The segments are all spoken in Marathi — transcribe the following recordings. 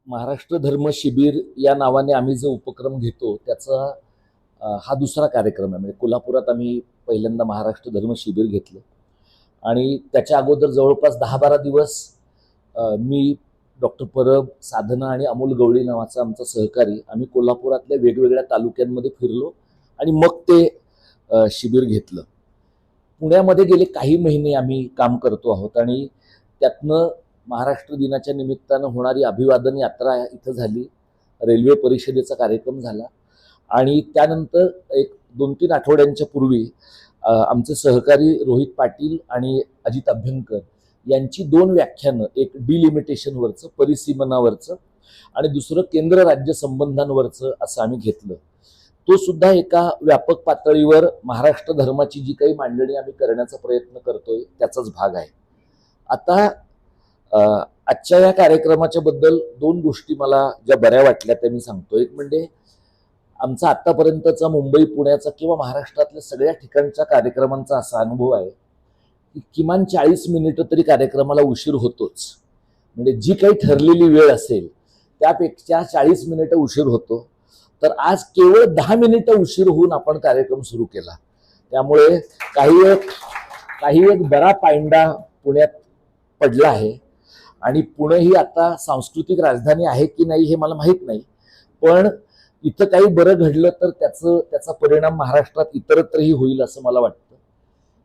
महाराष्ट्र धर्म शिबिर या नावाने आम्ही जो उपक्रम घेतो त्याचा हा दुसरा कार्यक्रम आहे. म्हणजे कोल्हापुरात आम्ही पहिल्यांदा महाराष्ट्र धर्म शिबिर घेतलं आणि त्याच्या अगोदर जवळपास 10-12 दिवस मी डॉक्टर परब, साधना आणि अमोल गवळी नावाचा आमचा सहकारी आम्ही कोल्हापुरातल्या वेगवेगळ्या तालुक्यांमध्ये फिरलो आणि मग ते शिबिर घेतलं. पुण्यामध्ये गेले काही महिने आम्ही काम करतो आहोत आणि त्यातनं महाराष्ट्र दिनाच्या निमित्तानं होणारी अभिवादन यात्रा इथं झाली, रेल्वे परिषदेचा कार्यक्रम झाला आणि त्यानंतर एक 2-3 आठवड्यांच्या पूर्वी आमचे सहकारी रोहित पाटील आणि अजित अभ्यंकर यांची 2 व्याख्यानं, एक डिलिमिटेशनवरचं, परिसीमनावरचं आणि दुसरं केंद्र राज्य संबंधांवरचं असं आम्ही घेतलं. तो सुद्धा एका व्यापक पातळीवर महाराष्ट्र धर्माची जी काही मांडणी आम्ही करण्याचा प्रयत्न करतोय त्याचाच भाग आहे. आता आजच्या या कार्यक्रमाच्या बद्दल 2 गोष्टी मला ज्या बऱ्या वाटल्या त्या मी सांगतो. एक म्हणजे आमचा आतापर्यंतचा मुंबई, पुण्याचा किंवा महाराष्ट्रातल्या सगळ्या ठिकाणच्या कार्यक्रमांचा असा अनुभव आहे की किमान 40 मिनिटं तरी कार्यक्रमाला उशीर होतोच. म्हणजे जी काही ठरलेली वेळ असेल त्यापेक्षा 40 मिनिटं उशीर होतो. तर आज केवळ 10 मिनिटं उशीर होऊन आपण कार्यक्रम सुरू केला. त्यामुळे काही एक बरा पायंडा पुण्यात पडला आहे आणि पुणे ही आता सांस्कृतिक राजधानी आहे की नाही हे मला माहीत नाही, पण इथं काही बरं घडलं तर त्याचा परिणाम महाराष्ट्रात इतरत्रही होईल असं मला वाटतं.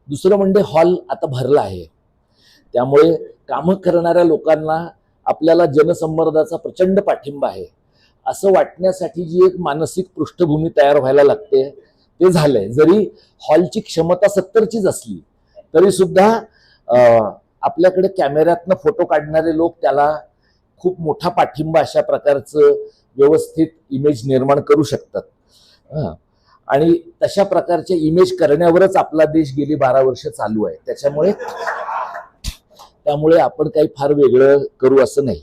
दुसरं म्हणजे हॉल आता भरला आहे, त्यामुळे कामं करणाऱ्या लोकांना आपल्याला जनसंवर्धनाचा प्रचंड पाठिंबा आहे असं वाटण्यासाठी जी एक मानसिक पृष्ठभूमी तयार व्हायला लागते ते झालंय. जरी हॉलची क्षमता 70चीच असली तरी सुद्धा आपल्याकडे कॅमेऱ्यातनं फोटो काढणारे लोक त्याला खूप मोठा पाठिंबा अशा प्रकारचं व्यवस्थित इमेज निर्माण करू शकतात. आणि तशा प्रकारचे इमेज करण्यावरच आपला देश गेली 12 वर्ष चालू आहे. त्यामुळे आपण काही फार वेगळं करू असं नाही.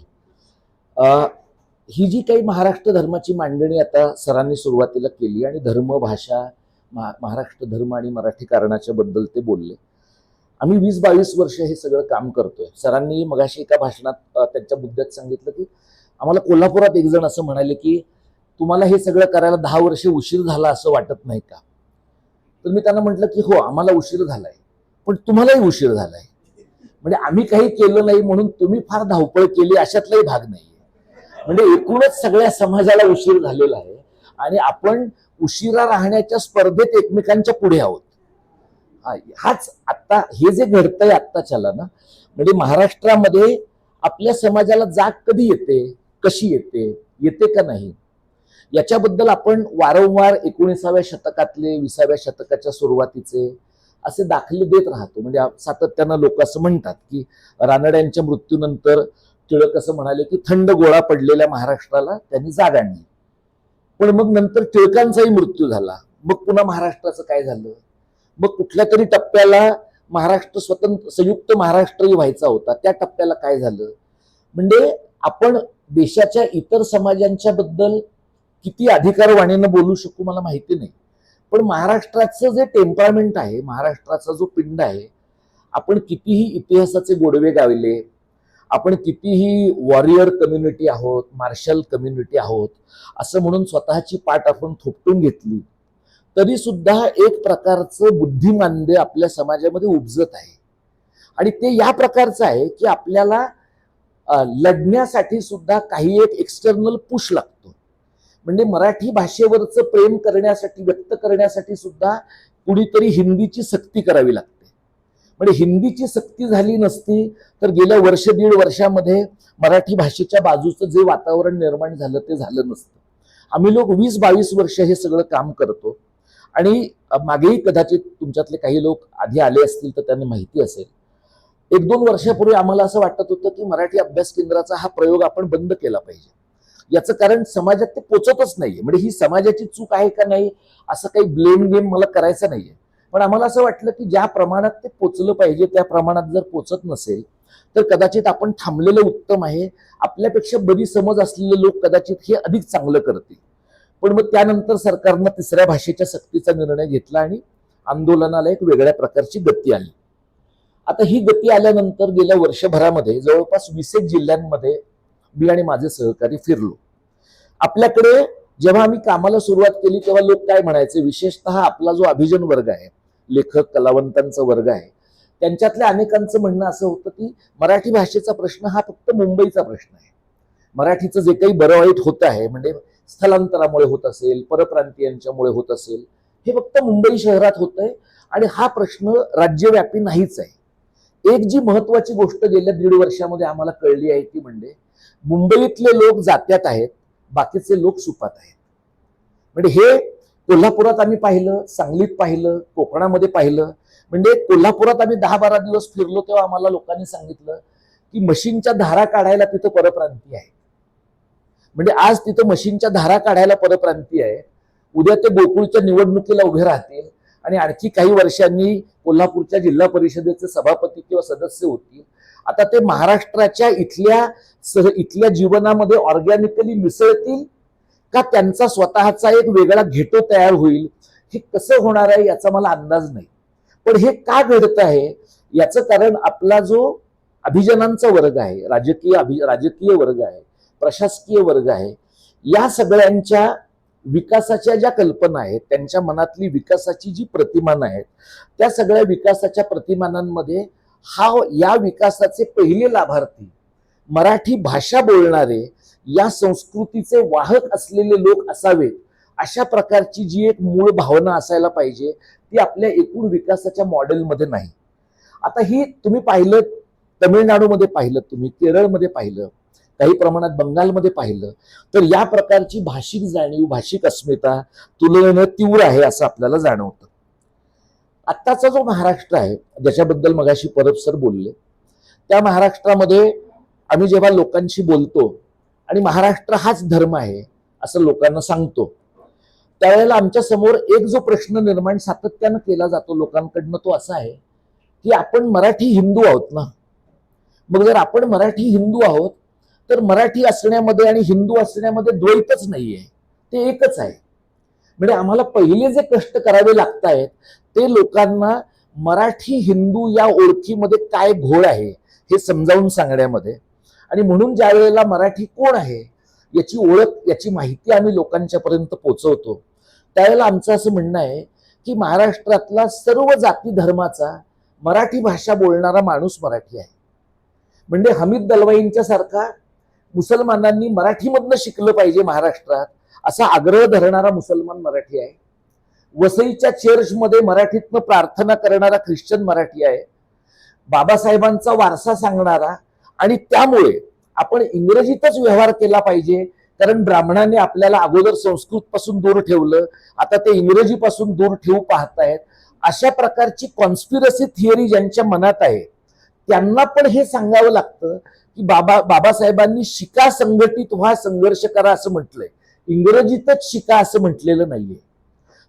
ही जी काही महाराष्ट्र धर्माची मांडणी आता सरांनी सुरुवातीला केली आणि धर्म, भाषा, महाराष्ट्र धर्म आणि मराठी कारणाच्या बद्दल ते बोलले. आम्ही 20-22 वर्ष हे सगळं काम करतोय. सरांनी मगाशी एका भाषणात त्यांच्या मुद्द्यात सांगितलं की आम्हाला कोल्हापुरात एक जण असं म्हणाले की तुम्हाला हे सगळं करायला 10 वर्ष उशीर झाला असं वाटत नाही का? तर मी त्यांना म्हटलं की हो, आम्हाला उशीर झालाय, पण तुम्हालाही उशीर झालाय. म्हणजे आम्ही काही केलं नाही म्हणून तुम्ही फार धावपळ केली अशातलाही भाग नाहीये. म्हणजे एकूणच सगळ्या समाजाला उशीर झालेला आहे आणि आपण उशिरा राहण्याच्या स्पर्धेत एकमेकांच्या पुढे आहोत. हाच आता हे जे घडतंय आत्ताच्याला ना, म्हणजे महाराष्ट्रामध्ये आपल्या समाजाला जाग कधी येते, कशी येते का नाही, याच्याबद्दल आपण वारंवार 19व्या शतकातले 20व्या शतकाच्या सुरुवातीचे असे दाखले देत राहतो. म्हणजे सातत्यानं लोक असं म्हणतात की रानड्यांच्या मृत्यूनंतर टिळक असं म्हणाले की थंड गोळा पडलेल्या महाराष्ट्राला त्यांनी जाग आणली. पण मग नंतर टिळकांचाही मृत्यू झाला. मग पुन्हा महाराष्ट्राचं काय झालं? मग कुठल्या तरी टप्प्याला महाराष्ट्र स्वतंत्र संयुक्त महाराष्ट्रही व्हायचा होता, त्या टप्प्याला काय झालं? म्हणजे आपण देशाच्या इतर समाजांच्या बद्दल किती अधिकारवाणीनं बोलू शकू मला माहिती नाही, पण महाराष्ट्राचं जे टेम्परामेंट आहे, महाराष्ट्राचा जो पिंड आहे, आपण कितीही इतिहासाचे गोडवे गावले, आपण कितीही वॉरियर कम्युनिटी आहोत, मार्शल कम्युनिटी आहोत असं म्हणून स्वतःची पाठ आपण थोपटून घेतली तरी सुद्धा एक प्रकारचं बुद्धिमांद्य आपल्या समाजामध्ये उपजत आहे. आणि ते या प्रकारचं आहे की आपल्याला लढण्यासाठी सुद्धा काही एक एक्सटर्नल पुश लागतो. म्हणजे मराठी भाषेवरचं प्रेम करण्यासाठी, व्यक्त करण्यासाठी सुद्धा कुणीतरी हिंदीची सक्ती करावी लागते. म्हणजे हिंदीची सक्ती झाली नसती तर गेल्या 1-1.5 वर्षामध्ये मराठी भाषेच्या बाजूचं जे वातावरण निर्माण झालं ते झालं नसतं. आम्ही लोक 20-22 वर्ष हे सगळं काम करतो आणि मागेही कदाचित तुमच्यातले काही लोक आधी आले असतील तर त्यांना माहिती असेल, 1-2 वर्षापूर्वी आम्हाला असं वाटत होतं की मराठी अभ्यास केंद्राचा हा प्रयोग आपण बंद केला पाहिजे. याचं कारण समाजात ते पोचतच नाहीये. म्हणजे ही समाजाची चूक आहे का नाही असं काही ब्लेम गेम मला करायचं नाहीये, पण आम्हाला असं वाटलं की ज्या प्रमाणात ते पोचलं पाहिजे त्या प्रमाणात जर पोचत नसेल तर कदाचित आपण थांबलेलं उत्तम आहे. आपल्यापेक्षा बरी समज असलेले लोक कदाचित हे अधिक चांगलं करतील. पण मग त्यानंतर सरकारनं 3ऱ्या भाषेच्या सक्तीचा निर्णय घेतला आणि आंदोलनाला एक वेगळ्या प्रकारची गती आली. आता ही गती आल्यानंतर गेल्या वर्षभरामध्ये जवळपास 20 जिल्ह्यांमध्ये मी आणि माझे सहकारी फिरलो. आपल्याकडे जेव्हा आम्ही कामाला सुरुवात केली तेव्हा लोक काय म्हणायचे, विशेषतः आपला जो अभिजन वर्ग आहे, लेखक कलावंतांचा वर्ग आहे, त्यांच्यातल्या अनेकांचं म्हणणं असं होतं की मराठी भाषेचा प्रश्न हा फक्त मुंबईचा प्रश्न आहे. मराठीचं जे काही बरं वाईट होत आहे, म्हणजे स्थलांतरामुळे होत असेल, परप्रांतीयांच्यामुळे होत असेल, हे फक्त मुंबई शहरात होत आहे आणि हा प्रश्न राज्यव्यापी नाहीच आहे. एक जी महत्वाची गोष्ट गेल्या 1.5 वर्षामध्ये आम्हाला कळली आहे ती म्हणजे मुंबईतले लोक जात्यात आहेत, बाकीचे लोक सुपात आहेत. म्हणजे हे कोल्हापुरात आम्ही पाहिलं, सांगलीत पाहिलं, कोकणामध्ये पाहिलं. म्हणजे कोल्हापुरात आम्ही 10-12 दिवस फिरलो तेव्हा आम्हाला लोकांनी सांगितलं की मशीनच्या धारा काढायला तिथं परप्रांती आहे. म्हणजे आज तिथं मशीनच्या धारा काढायला परप्रांती आहे, उद्या ते गोकुळच्या निवडणुकीला उभे राहतील आणि आणखी काही वर्षांनी कोल्हापूरच्या जिल्हा परिषदेचे सभापती किंवा सदस्य होतील. आता ते महाराष्ट्राच्या इथल्या जीवनामध्ये ऑर्गॅनिकली मिसळतील का त्यांचा स्वतःचा एक वेगळा घेतो तयार होईल, हे कसं होणार आहे याचा मला अंदाज नाही. पण हे का घडत आहे याचं कारण आपला जो अभिजनांचा वर्ग आहे, राजकीय वर्ग आहे, प्रशासकीय वर्ग आहे, या सगळ्यांच्या विकासाच्या ज्या कल्पना आहेत, त्यांच्या मनातली विकासाची जी प्रतिमान आहेत, त्या सगळ्या विकासाच्या प्रतिमानांमध्ये या विकासाचे पहिले लाभार्थी मराठी भाषा बोलणारे, या संस्कृतीचे वाहक असलेले लोक असावेत, अशा प्रकारची जी एक मूळ भावना असायला पाहिजे, ती आपल्या एकूण विकासाच्या मॉडेलमध्ये नाही. आता ही तुम्ही पाहिलं, तमिळनाडूमध्ये पाहिलं, तुम्ही केरळमध्ये पाहिलं, काही प्रमाणात बंगालमध्ये पाहिलं, तर या प्रकारची भाषिक जाणीव, भाषिक अस्मिता तुलनेनं तीव्र आहे असं आपल्याला जाणवतं. आत्ताचा जो महाराष्ट्र आहे, ज्याच्याबद्दल मगाशी परब सर बोलले, त्या महाराष्ट्रामध्ये आम्ही जेव्हा लोकांशी बोलतो आणि महाराष्ट्र हाच धर्म आहे असं लोकांना सांगतो, त्यावेळेला आमच्या समोर एक जो प्रश्न निर्माण सातत्यानं केला जातो लोकांकडनं, तो असा आहे की आपण मराठी हिंदू आहोत ना. मग जर आपण मराठी हिंदू आहोत तर मराठी असण्यामध्ये आणि हिंदू असण्यामध्ये द्वैतच नाहीये, ते एकच आहे. म्हणजे आम्हाला पहिले जे कष्ट करावे लागत आहेत ते लोकांना मराठी हिंदू या ओळखीमध्ये काय घोळ आहे हे समजावून सांगण्यामध्ये, आणि म्हणून ज्या वेळेला मराठी कोण आहे याची ओळख, याची माहिती आम्ही लोकांच्या पर्यंत पोहोचवतो, त्यावेळेला आमचं असं म्हणणं आहे की महाराष्ट्रातला सर्व जाती धर्माचा मराठी भाषा बोलणारा माणूस मराठी आहे. म्हणजे हमीद दलवाईंच्या सारखा मुसलमानांनी मराठीमधनं शिकलं पाहिजे महाराष्ट्रात असा आग्रह धरणारा मुसलमान मराठी आहे. वसईच्या चर्चमध्ये मराठीतनं प्रार्थना करणारा ख्रिश्चन मराठी आहे. बाबासाहेबांचा वारसा सांगणारा, आणि त्यामुळे आपण इंग्रजीतच व्यवहार केला पाहिजे कारण ब्राह्मणांनी आपल्याला अगोदर संस्कृत पासून दूर ठेवलं, आता ते इंग्रजी पासून दूर ठेवू पाहतायत, अशा प्रकारची कॉन्स्पिरसी थिअरी ज्यांच्या मनात आहे त्यांना पण हे सांगावं लागतं की बाबासाहेबांनी शिका, संघटित व्हा, संघर्ष करा असं म्हटलंय, इंग्रजीतच शिका असं म्हटलेलं नाहीये.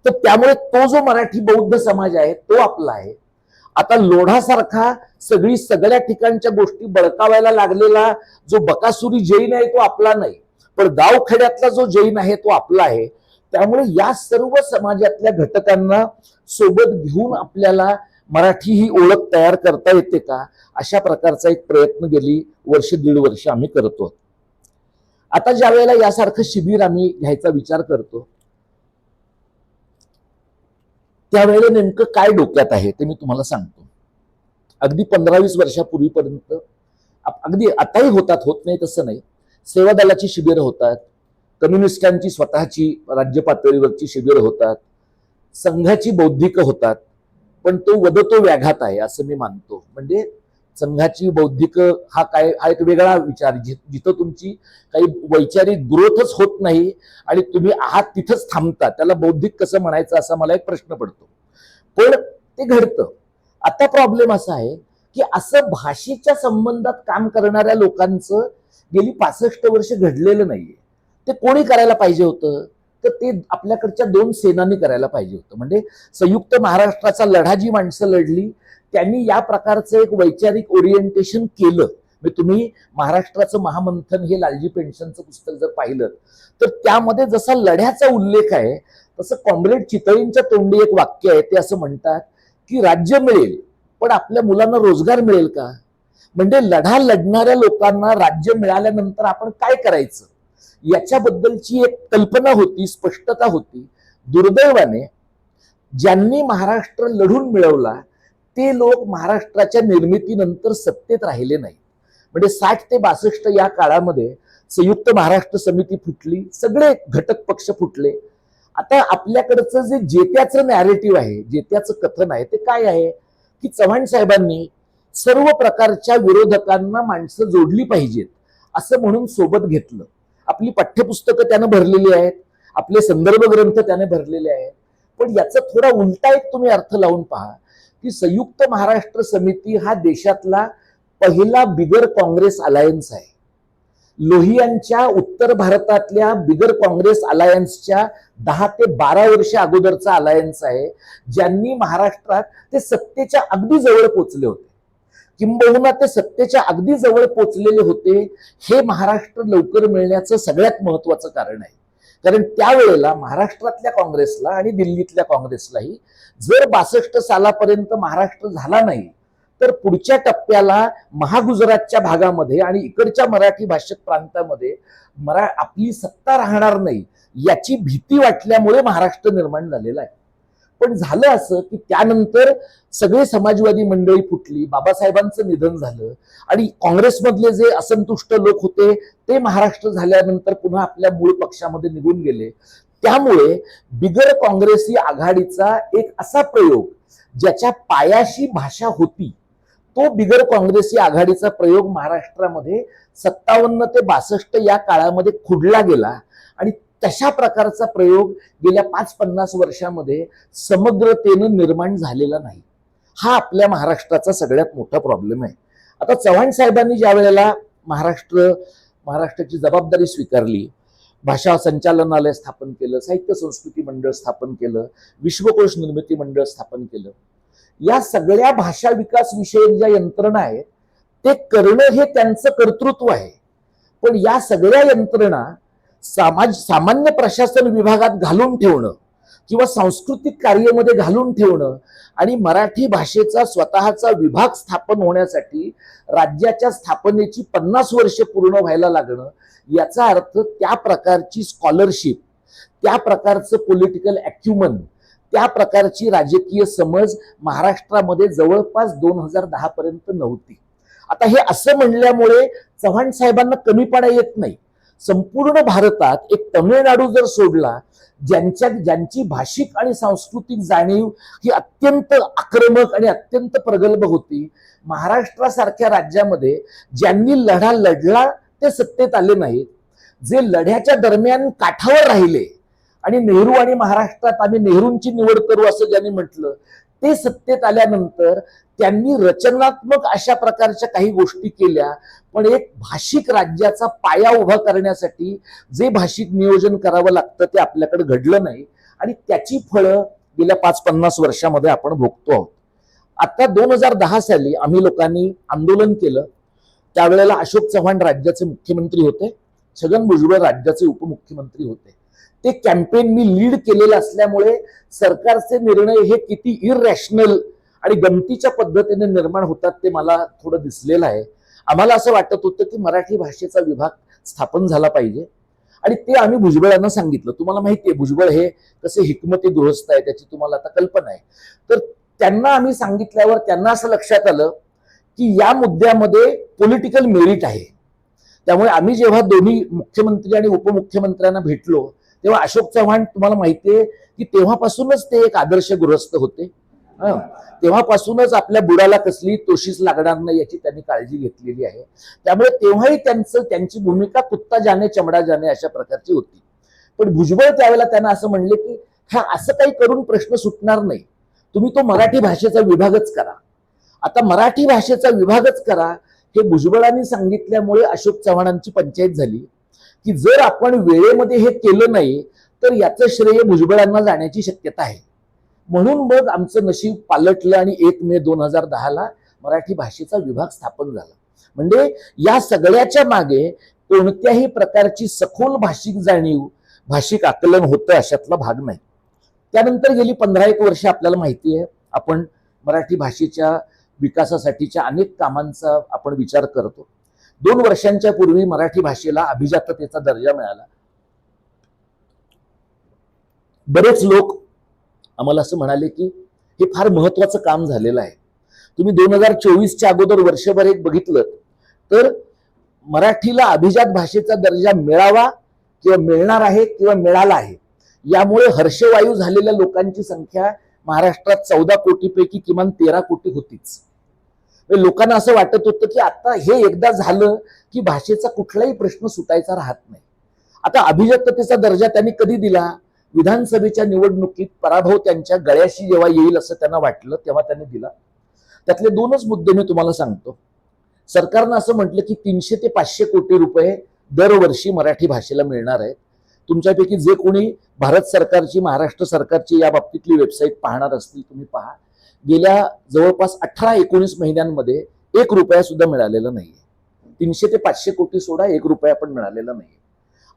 तर त्यामुळे तो जो मराठी बौद्ध समाज आहे तो आपला आहे. आता लोढासारखा सगळ्या ठिकाणच्या गोष्टी बळकावायला लागलेला जो बकासुरी जैन आहे तो आपला नाही, पण गावखेड्यातला जो जैन आहे तो आपला आहे. त्यामुळे या सर्व समाजातल्या घटकांना सोबत घेऊन आपल्याला मराठी ही ओळख तयार करता येते का, अशा प्रकारचा एक प्रयत्न गेली 1.5 वर्ष आम्ही करतो. आता ज्या वेळेला यासारखं शिबिर आम्ही घ्यायचा विचार करतो त्यावेळेला नेमकं काय डोक्यात आहे ते मी तुम्हाला सांगतो. अगदी 15-20 वर्षापूर्वीपर्यंत, अगदी आताही होतात, होत नाही तसं नाही, सेवा दलाची शिबिरं होतात, कम्युनिस्टांची स्वतःची राज्य पातळीवरची शिबिरं होतात, संघाची बौद्धिक होतात. पण तो वदतो व्याघात आहे असं मी मानतो. म्हणजे संघाची बौद्धिक हा एक वेगळा विचार, जिथं तुमची काही वैचारिक ग्रोथच होत नाही आणि तुम्ही आहात तिथंच थांबता, त्याला बौद्धिक कसं म्हणायचं असा मला एक प्रश्न पडतो. पण ते घडतं. आता प्रॉब्लेम असा आहे की असं भाषेच्या संबंधात काम करणाऱ्या लोकांचं गेली 65 वर्ष घडलेलं नाहीये. ते कोणी करायला पाहिजे होतं, तर ते आपल्याकडच्या 2 सेनांनी करायला पाहिजे होतं. म्हणजे संयुक्त महाराष्ट्राचा लढा जी माणसं लढली त्यांनी या प्रकारचं एक वैचारिक ओरिएंटेशन केलं. म्हणजे तुम्ही महाराष्ट्राचं महामंथन हे लालजी पेन्शनचं पुस्तक जर पाहिलं तर त्यामध्ये जसा लढ्याचा उल्लेख आहे तसं कॉम्रेड चितळींच्या तोंडी एक वाक्य आहे. ते असं म्हणतात की राज्य मिळेल पण आपल्या मुलांना रोजगार मिळेल का, म्हणजे लढा लढणाऱ्या लोकांना राज्य मिळाल्यानंतर आपण काय करायचं याच्याबद्दलची एक कल्पना होती, स्पष्टता होती. दुर्दैवाने ज्यांनी महाराष्ट्र लढून मिळवला ते लोक महाराष्ट्राच्या निर्मितीनंतर सत्तेत राहिले नाही. म्हणजे 60 ते 62 या काळामध्ये संयुक्त महाराष्ट्र समिती फुटली, सगळे घटक पक्ष फुटले. आता आपल्याकडचं जे जेत्याचं नॅरेटिव्ह आहे, जेत्याचं कथन आहे, ते काय आहे की चव्हाण साहेबांनी सर्व प्रकारच्या विरोधकांना माणसं जोडली पाहिजेत असं म्हणून सोबत घेतलं. आपली पाठ्यपुस्तकं त्यानं भरलेली आहेत, आपले संदर्भ ग्रंथ त्याने भरलेले आहेत. पण याचा थोडा उलटा एक तुम्ही अर्थ लावून पहा की संयुक्त महाराष्ट्र समिती हा देशातला पहिला बिगर काँग्रेस अलायन्स आहे. लोहियांच्या उत्तर भारतातल्या बिगर काँग्रेस अलायन्सच्या 10 ते 12 वर्ष अगोदरचा अलायन्स आहे, ज्यांनी महाराष्ट्रात ते सत्तेच्या अगदी जवळ पोचले होते. किंबहुना ते सत्तेच्या अगदी जवळ पोचलेले होते हे महाराष्ट्र लवकर मिळण्याचं सगळ्यात महत्वाचं कारण आहे. कारण त्यावेळेला महाराष्ट्रातल्या काँग्रेसला आणि दिल्लीतल्या काँग्रेसलाही जर 62 सालापर्यंत महाराष्ट्र झाला नाही तर पुढच्या टप्प्याला महागुजरातच्या भागामध्ये आणि इकडच्या मराठी भाषक प्रांतामध्ये आपली सत्ता राहणार नाही याची भीती वाटल्यामुळे महाराष्ट्र निर्माण झालेला आहे. पण झालं असं की त्यानंतर सगळे समाजवादी मंडळी फुटली, बाबासाहेबांचं निधन झालं आणि काँग्रेसमधले जे असंतुष्ट लोक होते ते महाराष्ट्र झाल्यानंतर पुन्हा आपल्या मूळ पक्षामध्ये निघून गेले. त्यामुळे बिगर काँग्रेसी आघाडीचा एक असा प्रयोग ज्याच्या पायाशी भाषा होती तो बिगर काँग्रेसी आघाडीचा प्रयोग महाराष्ट्रामध्ये 57 ते 62 या काळामध्ये खुडला गेला आणि तशा प्रकारचा प्रयोग गेल्या 5-50 वर्षामध्ये समग्रतेनं निर्माण झालेला नाही. हा आपल्या महाराष्ट्राचा सगळ्यात मोठा प्रॉब्लेम आहे. आता चव्हाण साहेबांनी ज्या वेळेला महाराष्ट्राची जबाबदारी स्वीकारली, भाषा संचालनालय स्थापन केलं, साहित्य संस्कृती मंडळ स्थापन केलं, विश्वकोश निर्मिती मंडळ स्थापन केलं, या सगळ्या भाषा विकास विषयक ज्या यंत्रणा आहेत ते करणं हे त्यांचं कर्तृत्व आहे. पण या सगळ्या यंत्रणा सामान्य प्रशासन विभागात घालून ठेवणं किंवा सांस्कृतिक कार्यामध्ये घालून ठेवणं आणि मराठी भाषेचा स्वतःचा विभाग स्थापन होण्यासाठी राज्याच्या स्थापनेची 50 वर्षे पूर्ण व्हायला लागणं, याचा अर्थ त्या प्रकारची स्कॉलरशिप, त्या प्रकारचं पॉलिटिकल ॲक्युमन, त्या प्रकारची राजकीय समज महाराष्ट्रामध्ये जवळपास 2010 पर्यंत नव्हती. आता हे असं म्हणल्यामुळे चव्हाण साहेबांना कमीपणा येत नाही. संपूर्ण भारतात एक तमिळनाडू जर सोडला ज्यांची भाषिक आणि सांस्कृतिक जाणीव ही अत्यंत आक्रमक आणि अत्यंत प्रगल्भ होती, महाराष्ट्रासारख्या राज्यामध्ये ज्यांनी लढा लढला ते सत्तेत आले नाहीत, जे लढ्याच्या दरम्यान काठावर राहिले आणि नेहरू आणि महाराष्ट्रात आम्ही नेहरूंची निवड करू असं ज्यांनी म्हटलं ते सत्तेत आल्यानंतर त्यांनी रचनात्मक अशा प्रकारच्या काही गोष्टी केल्या. पण एक भाषिक राज्याचा पाया उभा करण्यासाठी जे भाषिक नियोजन करावं लागतं ते आपल्याकडे घडलं नाही आणि त्याची फळं गेल्या 5-50 वर्षामध्ये आपण भोगतो आहोत. आता 2010 साली आम्ही लोकांनी आंदोलन केलं. त्यावेळेला अशोक चव्हाण राज्याचे मुख्यमंत्री होते, छगन भुजबळ राज्याचे उपमुख्यमंत्री होते. ते कॅम्पेन मी लीड केलेलं असल्यामुळे सरकारचे निर्णय हे किती इररॅशनल आणि गमतीच्या पद्धतीने निर्माण होतात ते मला थोडं दिसलेलं आहे. आम्हाला असं वाटत होतं की मराठी भाषेचा विभाग स्थापन झाला पाहिजे आणि ते आम्ही भुजबळांना सांगितलं. तुम्हाला माहिती आहे भुजबळ हे कसे हिकमती गृहस्थ आहे त्याची तुम्हाला आता कल्पना आहे. तर त्यांना आम्ही सांगितल्यावर त्यांना असं लक्षात आलं की या मुद्द्यामध्ये पॉलिटिकल मेरिट आहे. त्यामुळे आम्ही जेव्हा दोन्ही मुख्यमंत्री आणि उपमुख्यमंत्र्यांना भेटलो तेव्हा अशोक चव्हाण तुम्हाला माहितीये की तेव्हापासूनच ते एक आदर्श गृहस्थ होते. तेव्हापासूनच आपल्या बुडाला कसली तोशीस लागणार नाही याची त्यांनी काळजी घेतलेली आहे. त्यामुळे तेव्हाही त्यांची भूमिका कुत्ता जाणे चमडा जाणे अशा प्रकारची होती. पण भुजबळ त्यावेळेला त्यांना असं म्हणले की हा असं काही करून प्रश्न सुटणार नाही, तुम्ही तो मराठी भाषेचा विभागच करा. आता मराठी भाषेचा विभागच करा हे भुजबळांनी सांगितल्यामुळे अशोक चव्हाणांची पंचायत झाली की जर आपण वेळेमध्ये हे केलं नाही तर याचं श्रेय भुजबळांना जाण्याची शक्यता आहे. म्हणून मग आमचं नशीब पालटलं आणि 1 मे 2010 मराठी भाषेचा विभाग स्थापन झाला. म्हणजे या सगळ्याच्या मागे कोणत्याही प्रकारची सखोल भाषिक जाणीव, भाषिक आकलन होतं अशातला भाग नाही. त्यानंतर गेली 15-1 वर्ष आपल्याला माहिती आहे आपण मराठी भाषेच्या विकासासाठीच्या अनेक कामांचा आपण विचार करतो. 2 वर्षांच्या पूर्वी मराठी भाषेला अभिजाततेचा दर्जा मिळाला. बरेच लोक आम्हाला असं म्हणाले की हे फार महत्वाचं काम झालेलं आहे. तुम्ही 2024च्या अगोदर वर्षभर एक बघितलं तर मराठीला अभिजात भाषेचा दर्जा मिळावा किंवा मिळणार आहे किंवा मिळाला आहे, यामुळे हर्षवायू झालेल्या लोकांची संख्या महाराष्ट्रात 14 कोटीपैकी किमान 13 कोटी होतीच. लोकांना असं वाटत होतं की आता हे एकदा झालं की भाषेचा कुठलाही प्रश्न सुटायचा राहत नाही. आता अभिजाततेचा दर्जा त्यांनी कधी दिला? विधानसभेच्या निवडणुकीत पराभव त्यांच्या गळ्याशी जेव्हा येईल असं त्यांना वाटलं तेव्हा त्यांनी दिला. त्यातले 2च मुद्दे मी तुम्हाला सांगतो. सरकारनं असं म्हटलं की 300 ते 500 कोटी रुपये दरवर्षी मराठी भाषेला मिळणार आहेत. तुमच्यापैकी जे कोणी भारत सरकारची, महाराष्ट्र सरकारची या बाबतीतली वेबसाईट पाहणार असतील तुम्ही पहा. गेल्या जवळपास 18-19 महिन्यांमध्ये 1 रुपया सुद्धा मिळालेला नाहीये. 300 ते 500 कोटी सोडा, 1 रुपया पण मिळालेला नाहीये.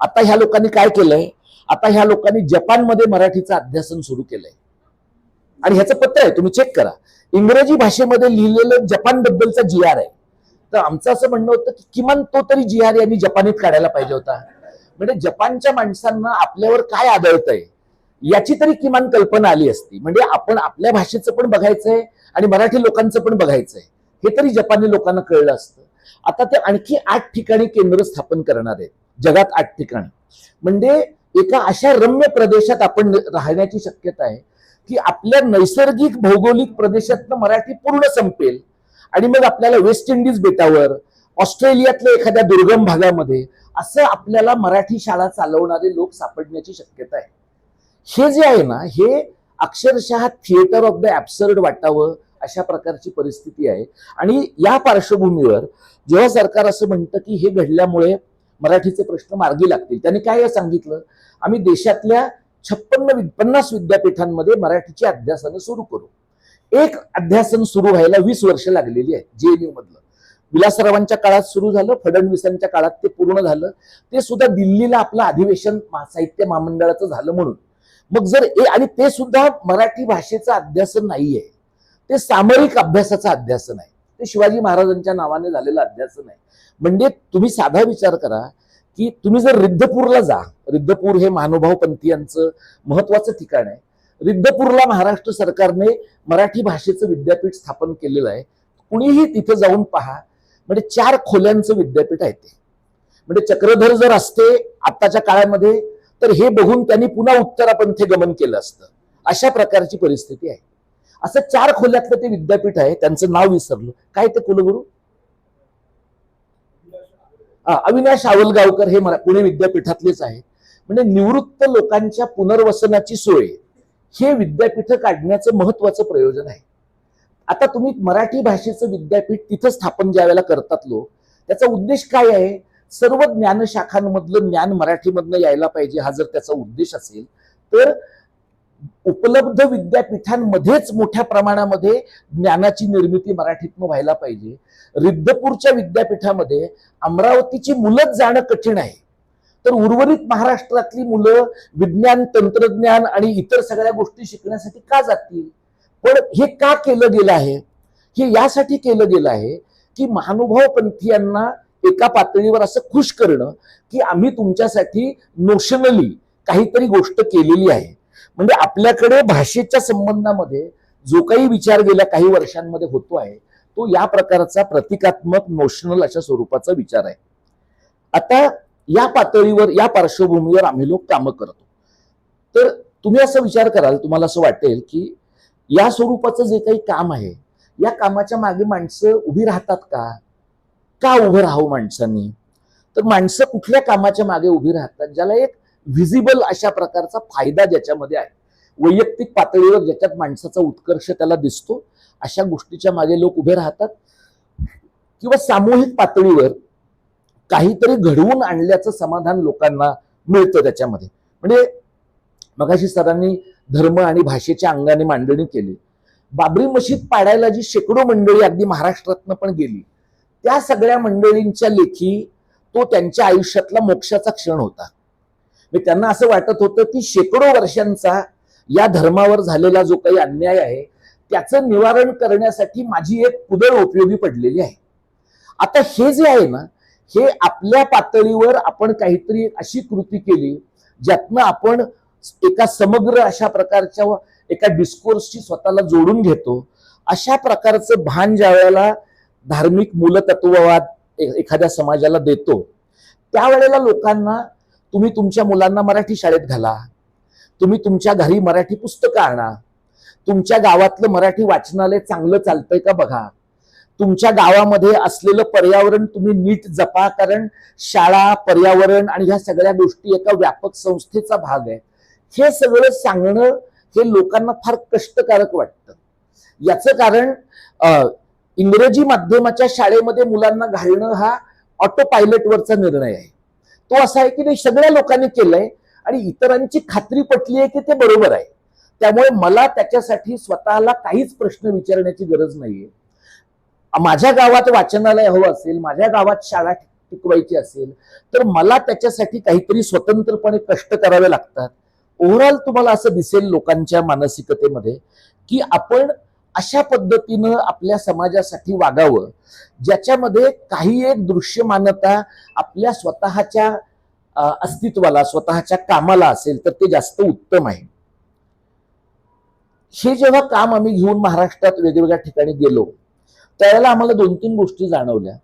आता ह्या लोकांनी काय केलंय? आता ह्या लोकांनी जपानमध्ये मराठीचं अध्यासन सुरू केलंय आणि ह्याचं पत्र आहे, तुम्ही चेक करा. इंग्रजी भाषेमध्ये लिहिलेलं जपान बद्दलचा GR आहे. तर आमचं असं म्हणणं होतं की किमान तो तरी GR यांनी जपानीत काढायला पाहिजे होता. म्हणजे जपानच्या माणसांना आपल्यावर काय आदळतंय याची तरी किमान कल्पना आली असती. म्हणजे आपण आपल्या भाषेचं पण बघायचंय आणि मराठी लोकांचं पण बघायचंय, हे तरी जपानी लोकांना कळलं असतं. आता ते आणखी 8 ठिकाणी केंद्र स्थापन करणार आहेत, जगात 8 ठिकाणी. म्हणजे एका अशा रम्य प्रदेशात आपण राहण्याची शक्यता आहे की आपल्या नैसर्गिक भौगोलिक प्रदेशातनं मराठी पूर्ण संपेल आणि मग आपल्याला वेस्ट इंडिज बेटावर, ऑस्ट्रेलियातल्या एखाद्या दुर्गम भागामध्ये असं आपल्याला मराठी शाळा चालवणारे लोक सापडण्याची शक्यता आहे. हे जे आहे ना, हे अक्षरशः थिएटर ऑफ द ऍब्सर्ड वाटावं अशा प्रकारची परिस्थिती आहे. आणि या पार्श्वभूमीवर जेव्हा सरकार असं म्हणतं की हे घडल्यामुळे मराठीचे प्रश्न मार्गी लागतील, त्यांनी काय सांगितलं? आम्ही देशातल्या 50 विद्यापीठांमध्ये मराठीची अध्यासनं सुरू करू. एक अध्यासन सुरू व्हायला 20 वर्ष लागलेली आहेत. JNU मधलं विलासरावांच्या काळात सुरू झालं, फडणवीसांच्या काळात ते पूर्ण झालं. ते सुद्धा दिल्लीला आपलं अधिवेशन साहित्य महामंडळाचं झालं म्हणून. मग जर आणि ते सुद्धा मराठी भाषेचं अध्यासन नाहीये, ते सामरिक अभ्यासाचं अध्यासन आहे. ते शिवाजी महाराजांच्या नावाने झालेलं अध्यासन आहे. म्हणजे तुम्ही साधा विचार करा की तुम्ही जर रिद्धपूरला जा, रिद्धपूर हे महानुभाव पंथीयांचं महत्वाचं ठिकाण आहे. रिद्धपूरला महाराष्ट्र सरकारने मराठी भाषेचं विद्यापीठ स्थापन केलेलं आहे. कुणीही तिथे जाऊन पहा, म्हणजे 4 खोल्यांचं विद्यापीठ आहे ते. म्हणजे चक्रधर जर असते आताच्या काळामध्ये तर हे बघून त्यांनी पुन्हा उत्तरापंथी गमन केलं असतं. अशा प्रकारची परिस्थिती आहे. असं 4 खोल्यातलं ते विद्यापीठ आहे. त्यांचं नाव विसरलो, काय ते कुलगुरू? अविनाश आवलगावकर हे पुणे विद्यापीठातलेच आहेत. म्हणजे निवृत्त लोकांच्या पुनर्वसनाची सोय हे विद्यापीठ काढण्याचं महत्वाचं प्रयोजन आहे. आता तुम्ही मराठी भाषेचं विद्यापीठ तिथं स्थापन ज्या वेळेला करतात लोक, त्याचा उद्देश काय आहे? सर्व ज्ञानशाखांमधलं ज्ञान मराठीमधनं यायला पाहिजे, हा जर त्याचा उद्देश असेल तर उपलब्ध विद्यापीठांमध्येच मोठ्या प्रमाणामध्ये ज्ञानाची निर्मिती मराठीतनं व्हायला पाहिजे. रिद्धपूरच्या विद्यापीठामध्ये अमरावतीची मुलंच जाणं कठीण आहे, तर उर्वरित महाराष्ट्रातली मुलं विज्ञान, तंत्रज्ञान आणि इतर सगळ्या गोष्टी शिकण्यासाठी का जातील? पण हे का केलं गेलं आहे? हे यासाठी केलं गेलं आहे की महानुभाव पंथीयांना एका पातळीवर असं खुश करणं की आम्ही तुमच्यासाठी नोशनली काहीतरी गोष्ट केलेली आहे. म्हणजे आपल्याकडे भाषेच्या संबंधामध्ये जो काही विचार गेल्या काही वर्षांमध्ये होतो आहे तो या प्रकारचा प्रतिकात्मक, नोशनल अशा स्वरूपाचा विचार आहे. आता या पातळीवर, या पार्श्वभूमीवर आम्ही लोक कामं करतो. तर तुम्ही असा विचार कराल, तुम्हाला असं वाटेल की या स्वरूपाचं जे काही काम आहे या कामाच्या मागे माणसं उभी राहतात का? का उभं राहावं माणसांनी? तर माणसं कुठल्या कामाच्या मागे उभी राहतात? ज्याला एक व्हिजिबल अशा प्रकारचा फायदा ज्याच्यामध्ये आहे, वैयक्तिक पातळीवर ज्याच्यात माणसाचा उत्कर्ष त्याला दिसतो, अशा गोष्टीच्या मागे लोक उभे राहतात. किंवा सामूहिक पातळीवर काहीतरी घडवून आणल्याचं समाधान लोकांना मिळतं त्याच्यामध्ये. म्हणजे मगाशी सरांनी धर्म आणि भाषेच्या अंगाने मांडणी केली. बाबरी मशीद पाडायला जी शेकडो मंडळी अगदी महाराष्ट्रातनं पण गेली, त्या सगळ्या मंडळींच्या लेखी तो त्यांच्या आयुष्यातला मोक्षाचा क्षण होता. त्यांना असं वाटत होतं की शेकडो वर्षांचा या धर्मावर झालेला जो काही अन्याय आहे त्याचं निवारण करण्यासाठी माझी एक कुदळ उपयोगी पडलेली आहे. आता हे जे आहे ना, हे आपल्या पातळीवर आपण काहीतरी अशी कृती केली ज्यातनं आपण एका समग्र अशा प्रकारच्या एका डिस्कोर्सची स्वतःला जोडून घेतो. अशा प्रकारचं भान ज्या वेळेला धार्मिक मूलतत्ववाद एखाद्या समाजाला देतो, त्यावेळेला लोकांना तुम्ही तुमच्या मुलांना मराठी शाळेत घाला, तुम्ही तुमच्या घरी मराठी पुस्तकं आणा, तुमच्या गावातलं मराठी वाचनालय चांगलं चालतंय का बघा, तुमच्या गावामध्ये असलेलं पर्यावरण तुम्ही नीट जपा, कारण शाळा, पर्यावरण आणि ह्या सगळ्या गोष्टी एका व्यापक संस्थेचा भाग आहे. हे सगळं सांगणं हे लोकांना फार कष्टकारक वाटतं. याचं कारण इंग्रजी माध्यमाच्या शाळेमध्ये मुलांना घालणं हा ऑटो पायलटवरचा निर्णय आहे. तो असा आहे की नाही, सगळ्या लोकांनी केलंय आणि इतरांची खात्री पटली आहे की ते बरोबर आहे. त्यामुळे मला त्याच्यासाठी स्वतःला काहीच प्रश्न विचारण्याची गरज नाहीये. माझ्या गावात वाचनालय हवं असेल, माझ्या गावात शाळा टिकवायची असेल, तर मला त्याच्यासाठी काहीतरी स्वतंत्रपणे कष्ट करावे लागतात. ओव्हरऑल तुम्हाला असं दिसेल लोकांच्या मानसिकतेमध्ये की आपण अशा पद्धतीनं आपल्या समाजासाठी वागावं ज्याच्यामध्ये काही एक दृश्यमानता आपल्या स्वतःच्या अस्तित्वाला, स्वतःच्या कामाला असेल तर ते जास्त उत्तम आहे. हे जेव्हा काम आम्ही घेऊन महाराष्ट्रात वेगवेगळ्या ठिकाणी गेलो त्यावेळेला आम्हाला 2-3 गोष्टी जाणवल्या.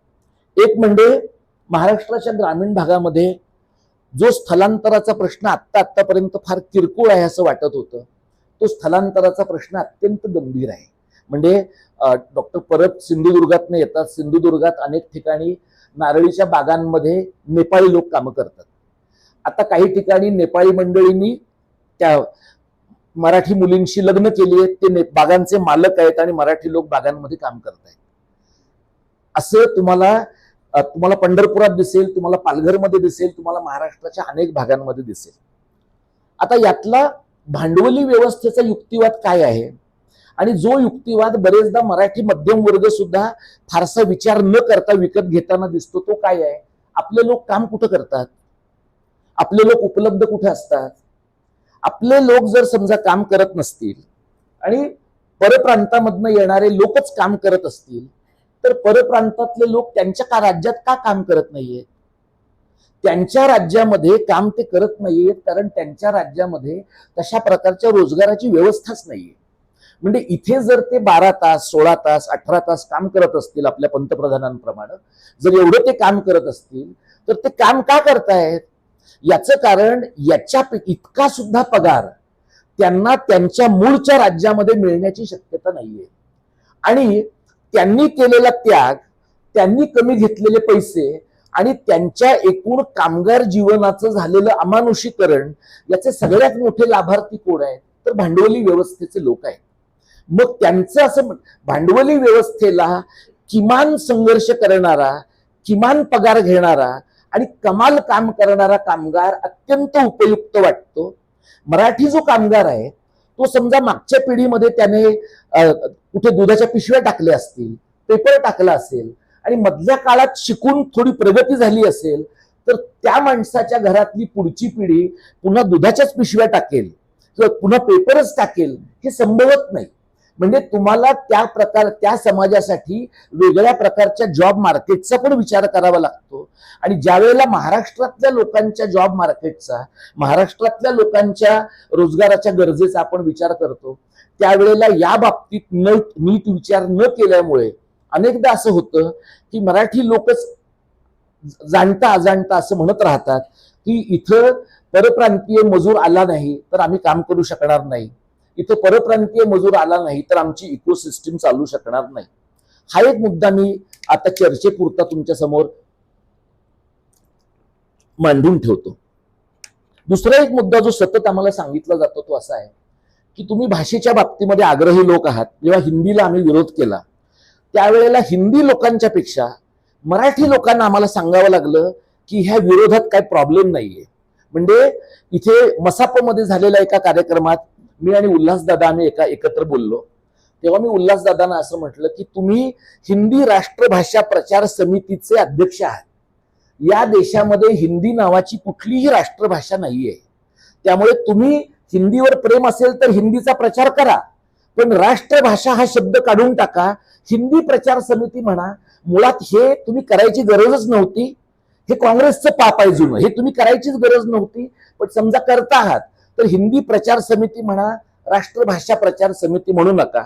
एक म्हणजे महाराष्ट्राच्या ग्रामीण भागामध्ये जो स्थलांतराचा प्रश्न आत्तापर्यंत फार किरकोळ आहे असं वाटत होतं, तो स्थलांतराचा प्रश्न अत्यंत गंभीर आहे. म्हणजे डॉक्टर परब सिंधुदुर्गातनं येतात. सिंधुदुर्गात अनेक ठिकाणी नारळीच्या बागांमध्ये नेपाळी लोक कामं करतात. आता काही ठिकाणी नेपाळी मंडळींनी त्या मराठी मुलींशी लग्न केली आहेत, ते बागांचे मालक आहेत आणि मराठी लोक बागांमध्ये काम करत आहेत. असं तुम्हाला पंढरपुरात दिसेल, तुम्हाला पालघरमध्ये दिसेल, तुम्हाला महाराष्ट्राच्या अनेक भागांमध्ये दिसेल. आता यातला भांडवली व्यवस्थेचा युक्तिवाद काय आहे आणि जो युक्तिवाद बरेचदा मराठी मध्यम वर्ग सुद्धा फारसा विचार न करता विकत घेताना दिसतो, तो काय आहे? आपले लोक काम कुठं करतात, आपले लोक उपलब्ध कुठे असतात. आपले लोक जर समजा काम करत नसतील आणि परप्रांतामधनं येणारे लोकच काम करत असतील तर परप्रांतातले लोक त्यांच्या राज्यात का काम करत नाहीयेत? त्यांच्या राज्यामध्ये काम ते करत नाहीयेत कारण त्यांच्या राज्यामध्ये तशा प्रकारच्या रोजगाराची व्यवस्थाच नाहीये. म्हणजे इथे जर ते 12 तास, 16 तास, 18 तास काम करत असतील आपल्या पंतप्रधानांप्रमाणे, जर एवढं ते काम करत असतील तर ते काम का करतायत? याचं कारण याच्या इतका सुद्धा पगार त्यांना त्यांच्या मूळच्या राज्यामध्ये मिळण्याची शक्यता नाहीये. आणि त्यांनी केलेला त्याग, त्यांनी कमी घेतलेले पैसे आणि त्यांच्या एकूण कामगार जीवनाचं झालेलं अमानुषीकरण याचे सगळ्यात मोठे लाभार्थी कोण आहेत? तर भांडवली व्यवस्थेचे लोक आहेत. मग त्यांचं असं भांडवली व्यवस्थेला किमान संघर्ष करणारा, किमान पगार घेणारा आणि कमाल काम करणारा कामगार अत्यंत उपयुक्त वाटतो. मराठी जो कामगार आहे तो समजा मागच्या पिढीमध्ये त्याने कुठे दुधाच्या पिशव्या टाकल्या असतील, पेपर टाकला असेल आणि मधल्या काळात शिकून थोडी प्रगती झाली असेल तर त्या माणसाच्या घरातली पुढची पिढी पुन्हा दुधाच्याच पिशव्या टाकेल किंवा पुन्हा पेपरच टाकेल हे संभवत नाही. म्हणजे तुम्हाला त्या समाजासाठी वेगळ्या प्रकारच्या जॉब मार्केटचा पण विचार करावा लागतो. आणि ज्या वेळेला महाराष्ट्रातल्या लोकांच्या जॉब मार्केटचा, महाराष्ट्रातल्या लोकांच्या रोजगाराच्या गरजेचा आपण विचार करतो त्यावेळेला या बाबतीत नीट विचार न केल्यामुळे अनेकदा असं होतं की मराठी लोकच जाणता अजाणता असं म्हणत राहतात की इथं परप्रांतीय मजूर आला नाही तर आम्ही काम करू शकणार नाही, इथं परप्रांतीय मजूर आला नाही तर आमची इकोसिस्टीम चालू शकणार नाही. हा एक मुद्दा मी आता चर्चेपुरता तुमच्या समोर मांडून ठेवतो. दुसरा एक मुद्दा जो सतत आम्हाला सांगितला जातो तो असा आहे की तुम्ही भाषेच्या बाबतीमध्ये आग्रही लोक आहात. जेव्हा हिंदीला आम्ही विरोध केला त्यावेळेला हिंदी लोकांच्या पेक्षा मराठी लोकांना आम्हाला सांगावं लागलं की ह्या विरोधात काही प्रॉब्लेम नाहीये. म्हणजे इथे मसापमध्ये झालेल्या एका कार्यक्रमात मी आणि उल्हासदादा आम्ही एकत्र बोललो तेव्हा मी उल्हासदादांना असं म्हटलं की तुम्ही हिंदी राष्ट्रभाषा प्रचार समितीचे अध्यक्ष आहात. या देशामध्ये हिंदी नावाची कुठलीही राष्ट्रभाषा नाहीये. त्यामुळे तुम्ही हिंदीवर प्रेम असेल तर हिंदीचा प्रचार करा, पण राष्ट्रभाषा हा शब्द काढून टाका, हिंदी प्रचार समिती म्हणा. मुळात हे तुम्ही करायची गरजच नव्हती. हे काँग्रेसचं पाप आहे जुनं, हे तुम्ही करायचीच गरज नव्हती. पण समजा करता आहात तर हिंदी प्रचार समिती म्हणा, राष्ट्रभाषा प्रचार समिती म्हणू नका.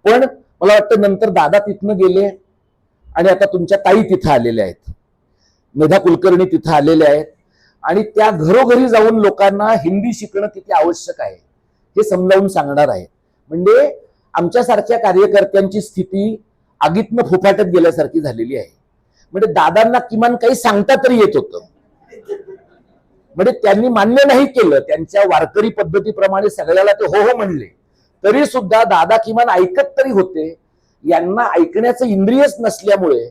पण मला वाटतं नंतर दादा तिथनं गेले आणि आता तुमच्या ताई तिथं आलेल्या आहेत, मेधा कुलकर्णी तिथं आलेल्या आहेत आणि त्या घरोघरी जाऊन लोकांना हिंदी शिकणं किती आवश्यक आहे हे समजावून सांगणार आहे. म्हणजे आमच्यासारख्या कार्यकर्त्यांची स्थिती आगीतनं फुफाटत गेल्यासारखी झालेली आहे. म्हणजे दादांना किमान काही सांगता तरी येत होतं, म्हणजे त्यांनी मान्य नाही केलं, त्यांच्या वारकरी पद्धतीप्रमाणे सगळ्याला ते हो हो म्हणले, तरी सुद्धा दादा किमान ऐकत तरी होते. यांना ऐकण्याचं इंद्रियच नसल्यामुळे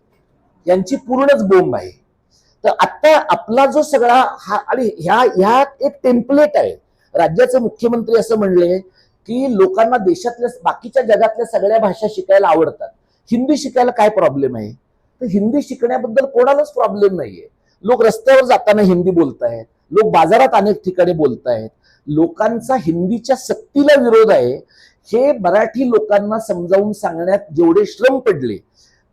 यांची पूर्णच बोंब आहे. तर आता आपला जो सगळा हा आणि ह्या एक टेम्पलेट आहे. राज्याचे मुख्यमंत्री असं म्हणले की लोकांना देशातल्या बाकीच्या जगातल्या सगळ्या भाषा शिकायला आवडतात, हिंदी शिकायला काय प्रॉब्लेम आहे? तर हिंदी शिकण्याबद्दल कोणालाच प्रॉब्लेम नाहीये. लोक रस्त्यावर जाताना हिंदी बोलतायत, लोक बाजारात अनेक ठिकाणी बोलतायत. लोकांचा हिंदीच्या सक्तीला विरोध आहे. हे मराठी लोकांना समजावून सांगण्यात जेवढे श्रम पडले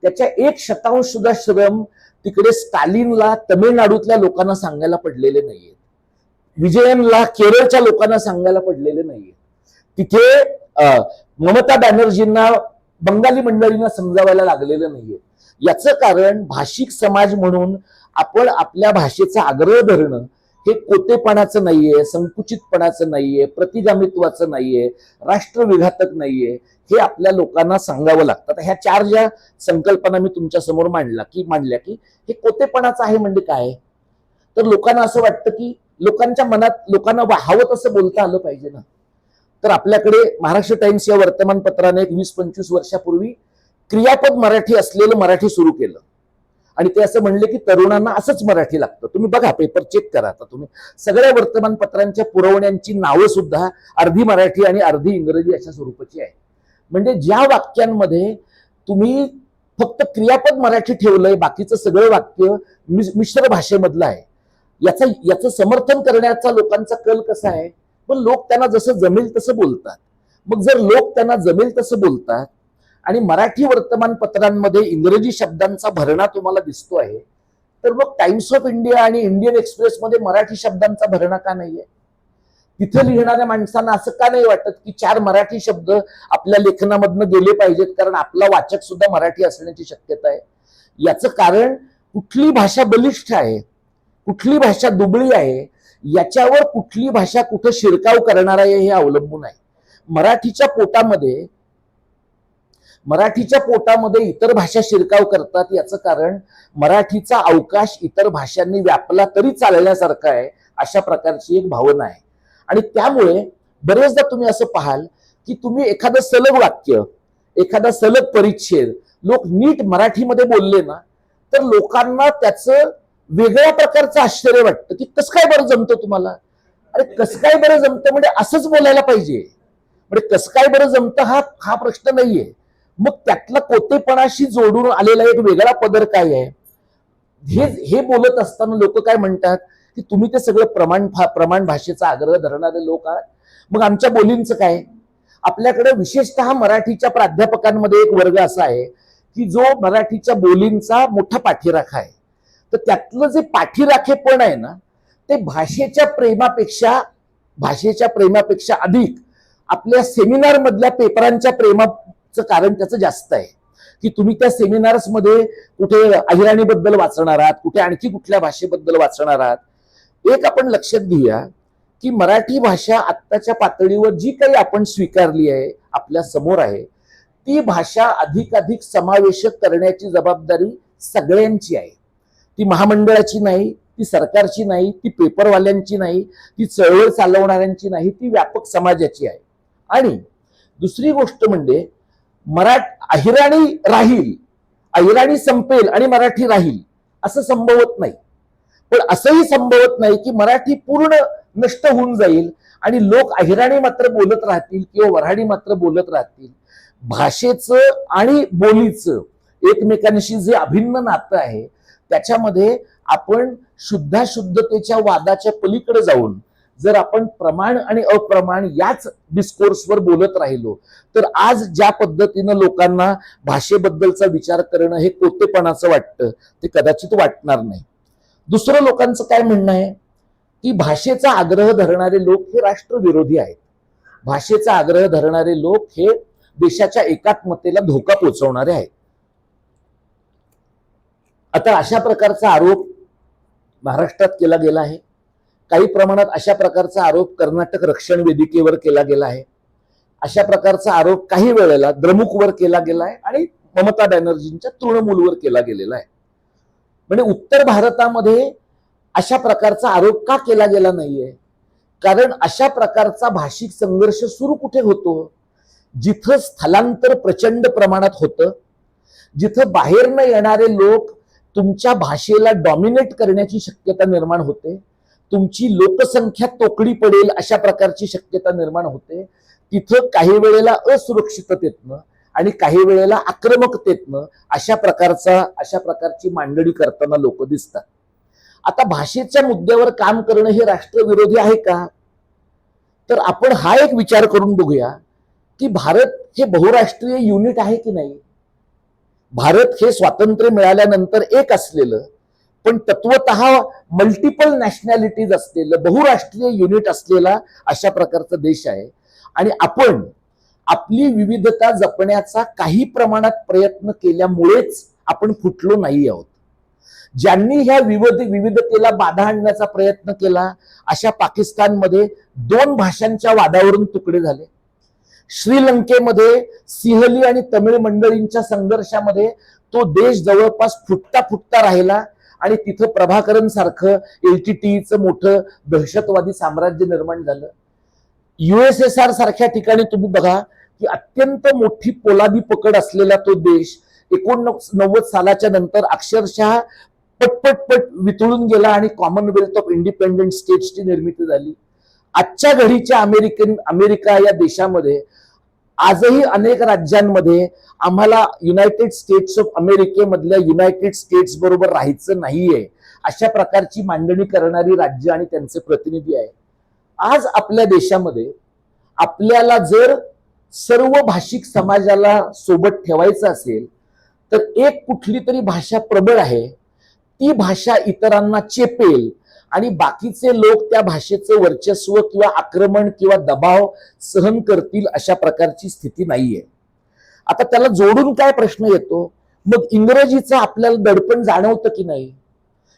त्याच्या 1% सुद्धा श्रम तिकडे स्टालिनला तमिळनाडूतल्या लोकांना सांगायला पडलेले नाहीये, विजयनला केरळच्या लोकांना सांगायला पडलेले नाहीये, तिथे ममता बॅनर्जींना बंगाली मंडळींना समजावायला लागलेलं नाहीये. याचं कारण भाषिक समाज म्हणून आपण आपल्या भाषेचा आग्रह धरणं हे कोतेपणाचं नाहीये, संकुचितपणाचं नाहीये, प्रतिगामित्वाचं नाहीये, राष्ट्रविघातक नाहीये, हे आपल्या लोकांना सांगावं लागतं. ह्या 4 ज्या संकल्पना मी तुमच्या समोर मांडल्या की हे कोतेपणाचं आहे म्हणजे काय? तर लोकांना असं वाटतं की लोकांच्या मनात लोकांना हवं तसं बोलता आलं पाहिजे ना. तर आपल्याकडे महाराष्ट्र टाइम्स या वर्तमानपत्राने 20-25 वर्षापूर्वी क्रियापद मराठी असलेलं मराठी सुरू केलं आणि ते असं म्हणले की तरुणांना असंच मराठी लागतं. तुम्ही बघा, पेपर चेक करा. आता तुम्ही सगळ्या वर्तमानपत्रांच्या पुरवण्यांची नावं सुद्धा अर्धी मराठी आणि अर्धी इंग्रजी अशा स्वरूपाची आहे. म्हणजे ज्या वाक्यांमध्ये तुम्ही फक्त क्रियापद मराठी ठेवलंय, बाकीचं सगळं वाक्य मिश्र भाषेमधलं आहे, याचं समर्थन करण्याचा लोकांचा कल कसा आहे? पण लोक त्यांना जसं जमेल तसं बोलतात. मग जर लोक त्यांना जमेल तसं बोलतात आणि मराठी वर्तमानपत्रांमध्ये इंग्रजी शब्दांचा भरणा तुम्हाला दिसतो आहे, तर मग टाइम्स ऑफ इंडिया आणि इंडियन एक्सप्रेसमध्ये मराठी शब्दांचा भरणा का नाहीये? तिथे लिहिणाऱ्या माणसांना असं का नाही वाटत की 4 मराठी शब्द आपल्या लेखनामधनं गेले पाहिजेत, कारण आपला वाचक सुद्धा मराठी असण्याची शक्यता आहे? याचं कारण कुठली भाषा बलिष्ठ आहे, कुठली भाषा दुबळी आहे, याच्यावर कुठली भाषा कुठं शिरकाव करणार आहे हे अवलंबून आहे. मराठीच्या पोटामध्ये इतर भाषा शिरकाव करतात, याचं कारण मराठीचा अवकाश इतर भाषांनी व्यापला तरी चालण्यासारखा आहे, अशा प्रकारची एक भावना आहे. आणि त्यामुळे बरेचदा तुम्ही असं पाहाल की तुम्ही एखादं सलग वाक्य, एखादा सलग परिच्छेद लोक नीट मराठीमध्ये बोलले ना, तर लोकांना त्याचं वेगळ्या प्रकारचं आश्चर्य वाटतं की कसं काय बरं जमतं तुम्हाला? अरे कसं काय बरं जमतं म्हणजे असंच बोलायला पाहिजे. म्हणजे कसं काय बरं जमतं हा प्रश्न नाहीये. मग त्यातला कोतेपणाशी जोडून आलेला एक वेगळा पदर काय आहे? हे बोलत असताना लोक काय म्हणतात की तुम्ही ते सगळं प्रमाण भाषेचा आग्रह धरणारे लोक आहात, मग आमच्या बोलींचं काय? आपल्याकडे विशेषतः मराठीच्या प्राध्यापकांमध्ये एक वर्ग असा आहे की जो मराठीच्या बोलींचा मोठा पाठीराखा आहे. तर त्यातलं जे पाठीराखेपण आहे ना, ते भाषेच्या प्रेमापेक्षा अधिक आपल्या सेमिनार मधल्या पेपरांच्या प्रेमाचं कारण त्याचं जास्त आहे. की तुम्ही त्या सेमिनार्समध्ये कुठे अहिराणीबद्दल वाचणार आहात, कुठे आणखी कुठल्या भाषेबद्दल वाचणार आहात. एक आपण लक्षात घेऊया की मराठी भाषा आत्ताच्या पातळीवर जी काही आपण स्वीकारली आहे, आपल्या समोर आहे, ती भाषा अधिकाधिक समावेशक करण्याची जबाबदारी सगळ्यांची आहे. ती महामंडळाची नाही, ती सरकारची नाही, ती पेपरवाल्यांची नाही, ती चळवळ चालवणाऱ्यांची नाही, ती व्यापक समाजाची आहे. आणि दुसरी गोष्ट म्हणजे अहिराणी राहील, अहिराणी संपेल आणि मराठी राहील असं संभवत नाही. पण असंही संभवत नाही की मराठी पूर्ण नष्ट होऊन जाईल आणि लोक अहिराणी मात्र बोलत राहतील किंवा वऱ्हाडी मात्र बोलत राहतील. भाषेचं आणि बोलीचं एकमेकांशी जे अभिन्न नातं आहे, त्याच्यामध्ये आपण शुद्धाशुद्धतेच्या वादाच्या पलीकडे जाऊन जर आपण प्रमाण आणि अप्रमाण याच डिस्कोर्सवर बोलत राहिलो तर आज ज्या पद्धतीनं लोकांना भाषेबद्दलचा विचार करणं हे कोतेपणाचं वाटतं ते कदाचित वाटणार नाही. दुसरं लोकांचं काय म्हणणं आहे की भाषेचा आग्रह धरणारे लोक हे राष्ट्रविरोधी आहेत. भाषेचा आग्रह धरणारे लोक हे देशाच्या एकात्मतेला धोका पोचवणारे आहेत. आता अशा प्रकारचा आरोप महाराष्ट्रात केला गेला आहे. काही प्रमाणात अशा प्रकारचा आरोप कर्नाटक रक्षण वेदिकेवर केला गेला आहे. अशा प्रकारचा आरोप काही वेळेला द्रमुकवर केला गेला आहे आणि ममता बॅनर्जींच्या तृणमूलवर केला गेलेला आहे. म्हणजे उत्तर भारतामध्ये अशा प्रकारचा आरोप का केला गेला नाहीये? कारण अशा प्रकारचा भाषिक संघर्ष सुरू कुठे होतो? जिथं स्थलांतर प्रचंड प्रमाणात होतं, जिथं बाहेरनं येणारे लोक तुमच्या भाषेला डॉमिनेट करण्याची शक्यता निर्माण होते, तुमची लोकसंख्या तोकडी पडेल अशा प्रकारची शक्यता निर्माण होते, तिथं काही वेळेला असुरक्षिततेतनं आणि काही वेळेला आक्रमकतेतनं अशा प्रकारची मांडणी करताना लोक दिसतात. आता भाषेच्या मुद्द्यावर काम करणं हे राष्ट्रविरोधी आहे का? तर आपण हा एक विचार करून बघूया की भारत हे बहुराष्ट्रीय युनिट आहे की नाही. भारत हे स्वातंत्र्य मिळाल्यानंतर एक असलेलं पण तत्वतः मल्टिपल नॅशनॅलिटीज असलेलं बहुराष्ट्रीय युनिट असलेला अशा प्रकारचा देश आहे. आणि आपण आपली विविधता जपण्याचा काही प्रमाणात प्रयत्न केल्यामुळेच आपण फुटलो नाही आहोत. ज्यांनी ह्या विविधतेला बाधा आणण्याचा प्रयत्न केला अशा पाकिस्तानमध्ये 2 भाषांच्या वादावरून तुकडे झाले. श्रीलंकेमध्ये सिंहली आणि तमिळ मंडळींच्या संघर्षामध्ये तो देश जवळपास फुटता राहिला आणि तिथं प्रभाकरन सारखं एलटीटीईचं मोठं दहशतवादी साम्राज्य निर्माण झालं. USSR सारख्या ठिकाणी तुम्ही बघा की अत्यंत मोठी पोलादी पकड असलेला तो देश 1990 सालाच्या नंतर अक्षरशः पटपट वितळून गेला आणि कॉमनवेल्थ ऑफ इंडिपेंडंट स्टेट्सची निर्मिती झाली. आजच्या घडीच्या अमेरिका या देशामध्ये आजही अनेक राज्यांमध्ये आम्हाला युनायटेड स्टेट्स ऑफ अमेरिकेमधल्या युनायटेड स्टेट्स बरोबर राहायचं नाहीये अशा प्रकारची मांडणी करणारी राज्य आणि त्यांचे प्रतिनिधी आहे. आज आपल्या देशामध्ये आपल्याला जर सर्व भाषिक समाजाला सोबत ठेवायचं असेल तर एक कुठली तरी भाषा प्रबळ आहे, ती भाषा इतरांना चेपेल आणि बाकीचे लोक त्या भाषेचं वर्चस्व किंवा आक्रमण किंवा दबाव सहन करतील अशा प्रकारची स्थिती नाहीये. आता त्याला जोडून काय प्रश्न येतो, मग इंग्रजीचं आपल्याला दडपण जाणवतं की नाही?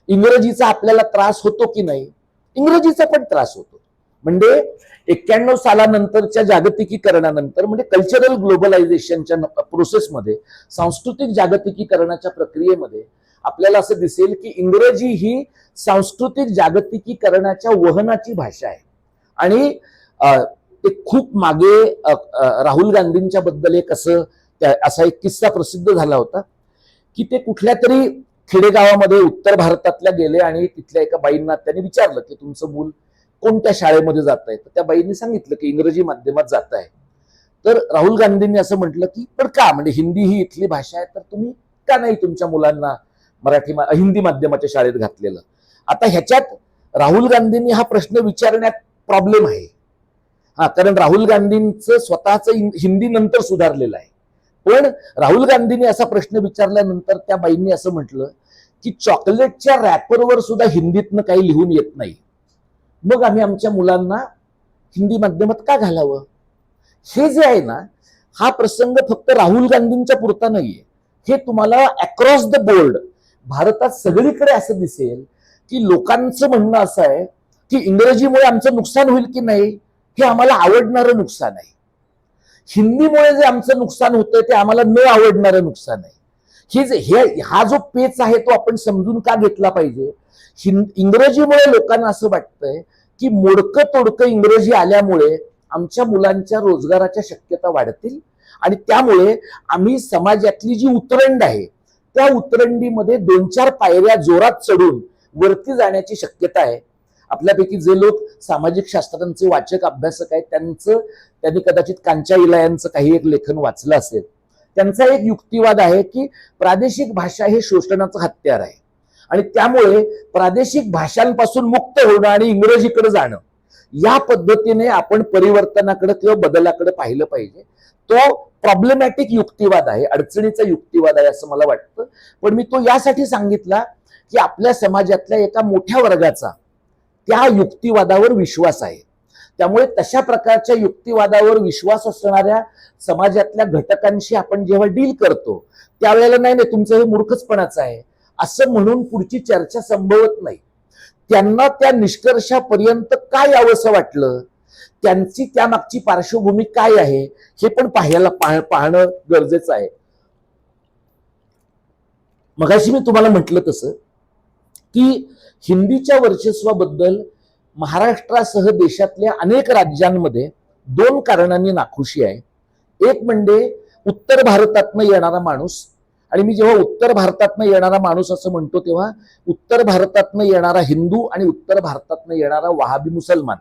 इंग्रजीचा आपल्याला त्रास होतो की नाही? इंग्रजीचा पण त्रास होतो. म्हणजे 91 सालानंतरच्या जागतिकीकरणानंतर म्हणजे कल्चरल ग्लोबलायझेशनच्या प्रोसेसमध्ये, सांस्कृतिक जागतिकीकरणाच्या प्रक्रियेमध्ये आपल्याला असं दिसेल की इंग्रजी ही सांस्कृतिक जागतिकीकरणाच्या वहनाची भाषा आहे. आणि ते खूप मागे राहुल गांधींच्या बद्दल असा एक किस्सा प्रसिद्ध झाला होता की ते कुठल्या तरी खेडेगावामध्ये उत्तर भारतातल्या गेले आणि तिथल्या एका बाईंना त्यांनी विचारलं की तुमचं मूल कोणत्या शाळेमध्ये जात आहे? तर त्या बाईंनी सांगितलं की इंग्रजी माध्यमात जात आहे. तर राहुल गांधींनी असं म्हटलं की पण का, म्हणजे हिंदी ही इथली भाषा आहे तर तुम्ही का नाही तुमच्या मुलांना हिंदी माध्यमाच्या शाळेत घातलेलं? आता ह्याच्यात राहुल गांधींनी हा प्रश्न विचारण्यात प्रॉब्लेम आहे. कारण राहुल गांधींचं स्वतःचं हिंदी नंतर सुधारलेलं आहे. पण राहुल गांधींनी असा प्रश्न विचारल्यानंतर त्या बाईंनी असं म्हटलं की चॉकलेटच्या रॅपरवर सुद्धा हिंदीतनं काही लिहून येत नाही, मग आम्ही आमच्या मुलांना हिंदी माध्यमात का घालावं? हे जे आहे ना, हा प्रसंग फक्त राहुल गांधींच्या पुरता नाहीये. हे तुम्हाला अक्रॉस द बोर्ड भारतात सगळीकडे असं दिसेल की लोकांचं म्हणणं असं आहे की इंग्रजीमुळे आमचं नुकसान होईल की नाही, हे आम्हाला आवडणारं नुकसान आहे. हिंदीमुळे जे आमचं नुकसान होतंय ते आम्हाला न आवडणारं नुकसान आहे. हा जो पेच आहे तो आपण समजून का घेतला पाहिजे? इंग्रजीमुळे लोकांना असं वाटतंय की मोडकं तोडकं इंग्रजी आल्यामुळे आमच्या मुलांच्या रोजगाराच्या शक्यता वाढतील आणि त्यामुळे आम्ही समाजातली जी उतरंड आहे त्या उतरंडीमध्ये 2-4 पायऱ्या जोरात चढून वरती जाण्याची शक्यता आहे. आपल्यापैकी जे लोक सामाजिक शास्त्रांचे वाचक अभ्यासक आहेत त्यांनी कदाचित कांचा इलायांचं काही एक लेखन वाचलं असेल. त्यांचा एक युक्तिवाद आहे की प्रादेशिक भाषा हे शोषणाचं हत्यार आहे आणि त्यामुळे प्रादेशिक भाषांपासून मुक्त होणं आणि इंग्रजीकडे जाणं या पद्धतीने आपण परिवर्तनाकडे किंवा बदलाकडे पाहिलं पाहिजे. तो प्रॉब्लेमॅटिक युक्तिवाद आहे, अडचणीचा युक्तिवाद आहे असं मला वाटतं. पण मी तो यासाठी सांगितला की आपल्या समाजातल्या एका मोठ्या वर्गाचा त्या युक्तिवादावर विश्वास आहे. त्यामुळे तशा प्रकारच्या युक्तिवादावर विश्वास असणाऱ्या समाजातल्या घटकांशी आपण जेव्हा डील करतो त्यावेळेला नाही नाही तुमचं हे मूर्खचपणाचं आहे असं म्हणून पुढची चर्चा संभवत नाही. त्यांना त्या निष्कर्षापर्यंत काय यावंसं वाटलं, त्यांची त्यामागची पार्श्वभूमी काय आहे हे पण पाहणं गरजेचं आहे. मगाशी मी तुम्हाला म्हटलं तसं की हिंदीच्या वर्चस्वाबद्दल महाराष्ट्रासह देशातल्या अनेक राज्यांमध्ये दोन कारणांनी नाखुशी आहे. एक म्हणजे उत्तर भारतातनं येणारा माणूस, आणि मी जेव्हा उत्तर भारतातनं येणारा माणूस असं म्हणतो तेव्हा उत्तर भारतातनं येणारा हिंदू आणि उत्तर भारतातनं येणारा वहाबी मुसलमान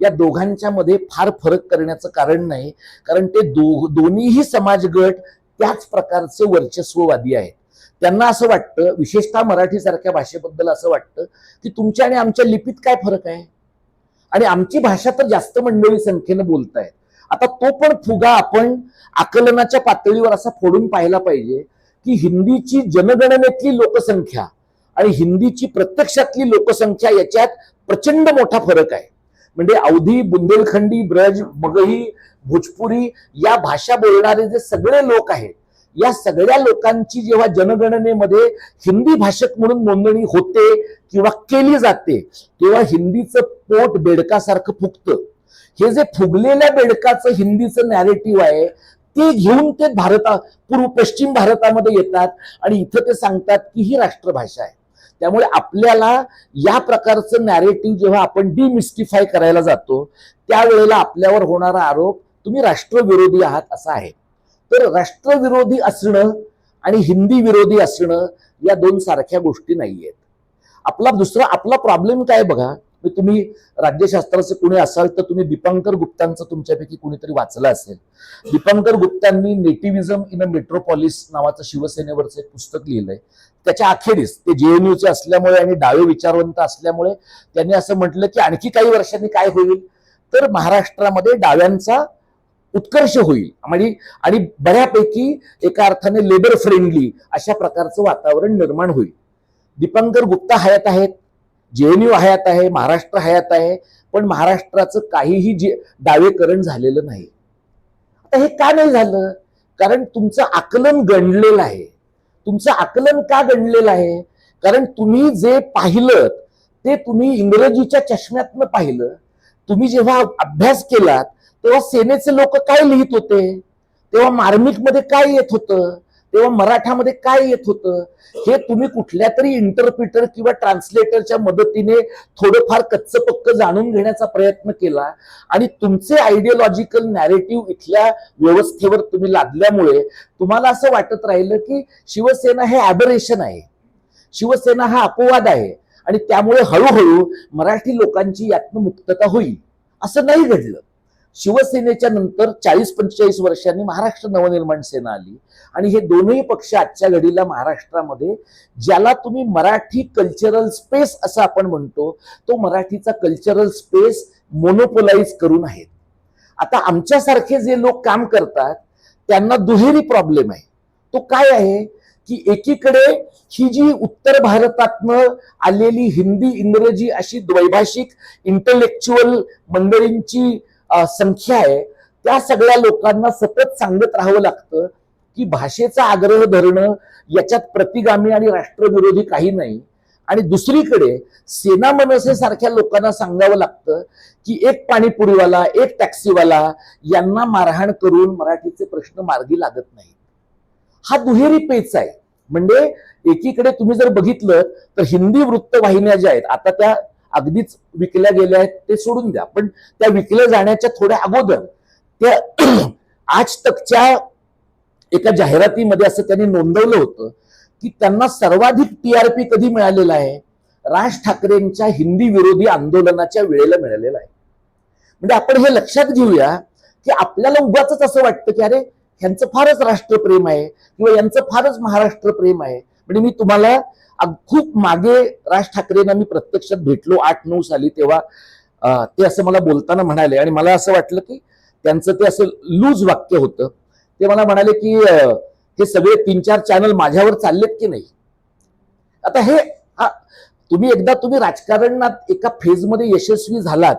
या दोघांच्या मध्ये फार फरक करण्याचं कारण नाही, कारण ते दोन्हीही समाजगट त्याच प्रकारचे वर्चस्ववादी आहेत. त्यांना असं वाटतं, विशेषतः मराठी सारख्या भाषेबद्दल असं वाटतं की तुमच्या आणि आमच्या लिपीत काय फरक आहे, आणि आमची भाषा तर जास्त मंडळी संख्येनं बोलतायत. आता तो पण फुगा आपण आकलनाच्या पातळीवर असा फोडून पाहायला पाहिजे की हिंदीची जनगणनेतली लोकसंख्या आणि हिंदीची प्रत्यक्षातली लोकसंख्या याच्यात प्रचंड मोठा फरक आहे. म्हणजे अवधी, बुंदेलखंडी, ब्रज, मगही, भोजपुरी या भाषा बोलणारे जे सगळे लोक आहेत या सगळ्या लोकांची जेव्हा जनगणनेमध्ये हिंदी भाषक म्हणून नोंदणी होते किंवा केली जाते तेव्हा हिंदीचं पोट बेडकासारखं फुगतं. हे जे फुगलेल्या बेडकाचं हिंदीचं नॅरेटिव्ह आहे ते घेऊन ते पश्चिम भारतामध्ये येतात आणि इथं ते सांगतात की ही राष्ट्रभाषा आहे. त्यामुळे आपल्याला या प्रकारचं नॅरेटिव्ह जेव्हा आपण डिमिस्टिफाय करायला जातो त्यावेळेला आपल्यावर होणारा आरोप तुम्ही राष्ट्रविरोधी आहात असा आहे. तर राष्ट्रविरोधी असणं आणि हिंदी विरोधी असणं या दोन सारख्या गोष्टी नाहीयेत. आपला प्रॉब्लेम काय बघा, तुम्ही राज्यशास्त्राचे कुणी असाल तर तुम्ही दीपांकर गुप्तांचं तुमच्यापैकी कुणीतरी वाचलं असेल. दीपांकर गुप्तांनी नेटिव्हिजम इन अ मेट्रोपॉलिस नावाचं शिवसेनेवरचं एक पुस्तक लिहिलंय. त्याच्या अखेरीस ते जेएनयूचे असल्यामुळे आणि डावे विचारवंत असल्यामुळे त्यांनी असं म्हटलं की आणखी काही वर्षांनी काय होईल तर महाराष्ट्रामध्ये डाव्यांचा उत्कर्ष होईल आणि बऱ्यापैकी एका अर्थाने लेबर फ्रेंडली अशा प्रकारचं वातावरण निर्माण होईल. दीपांकर गुप्ता हयात आहेत, जेएनयू हयात आहे, महाराष्ट्र हयात आहे, पण महाराष्ट्राचं काहीही डावेकरण झालेलं नाही. आता हे का नाही झालं? कारण तुमचं आकलन गणलेलं आहे. तुमचं आकलन का गणलेलं आहे? कारण तुम्ही जे पाहिलं ते तुम्ही इंग्रजीच्या चष्म्यातनं पाहिलं. तुम्ही जेव्हा अभ्यास केलात तेव्हा सेनेचे लोक काय लिहित होते, तेव्हा मार्मिकमध्ये काय येत होतं, तेव्हा मराठामध्ये काय येत होतं हे तुम्ही कुठल्या तरी इंटरप्रिटर किंवा ट्रान्सलेटरच्या मदतीने थोडंफार कच्चं पक्क जाणून घेण्याचा प्रयत्न केला आणि तुमचे आयडियोलॉजिकल नॅरेटिव्ह इथल्या व्यवस्थेवर तुम्ही लादल्यामुळे तुम्हाला असं वाटत राहिलं की शिवसेना हे ॲबरेशन आहे, शिवसेना हा अपवाद आहे आणि त्यामुळे हळूहळू मराठी लोकांची यातनं मुक्तता होईल. असं नाही घडलं. शिवसेनेच्या नंतर 40-45 वर्षांनी महाराष्ट्र नवनिर्माण सेना आली आणि हे दोनही पक्ष आजच्या घडीला महाराष्ट्रामध्ये ज्याला तुम्ही मराठी कल्चरल स्पेस असं आपण म्हणतो तो मराठीचा कल्चरल स्पेस मोनोपोलाइज करून आहेत. आता आमच्यासारखे जे लोक काम करतात त्यांना दुहेरी प्रॉब्लेम आहे. तो काय आहे की एकीकडे ही जी उत्तर भारतातनं आलेली हिंदी इंग्रजी अशी द्वैभाषिक इंटलेक्च्युअल मंडळींची संख्या आहे, त्या सगळ्या लोकांना सतत सांगत राहावं लागतं की भाषेचा आग्रह धरणं याच्यात प्रतिगामी आणि राष्ट्रविरोधी काही नाही. आणि दुसरीकडे सेना मनसे सारख्या लोकांना सांगावं लागतं की एक पाणीपुरीवाला, एक टॅक्सीवाला यांना मारहाण करून मराठीचे प्रश्न मार्गी लागत नाही. हा दुहेरी पेच आहे. म्हणजे एकीकडे तुम्ही जर बघितलं तर हिंदी वृत्तवाहिन्या ज्या आहेत आता त्या अगदीच विकल्या गेल्या आहेत ते सोडून द्या, पण त्या विकल्या जाण्याच्या थोड्या अगोदर त्या आज तकच्या एका जाहिरातीमध्ये असं त्यांनी नोंदवलं होतं की त्यांना सर्वाधिक टीआरपी कधी मिळालेला आहे, राज ठाकरेंच्या हिंदी विरोधी आंदोलनाच्या वेळेला मिळालेला आहे. म्हणजे आपण हे लक्षात घेऊया की आपल्याला उगाच असं वाटतं की अरे ह्यांचं फारच राष्ट्रप्रेम आहे किंवा यांचं फारच महाराष्ट्र प्रेम आहे. म्हणजे मी तुम्हाला खूप मागे राज ठाकरेंना मी प्रत्यक्षात भेटलो 8-9 साली, तेव्हा ते असं मला बोलताना म्हणाले आणि मला असं वाटलं की त्यांचं ते असं लूज वाक्य होतं. ते मला म्हणाले की हे सगळे 3-4 चॅनल माझ्यावर चाललेत की नाही. आता हे तुम्ही राजकारणात एका फेजमध्ये यशस्वी झालात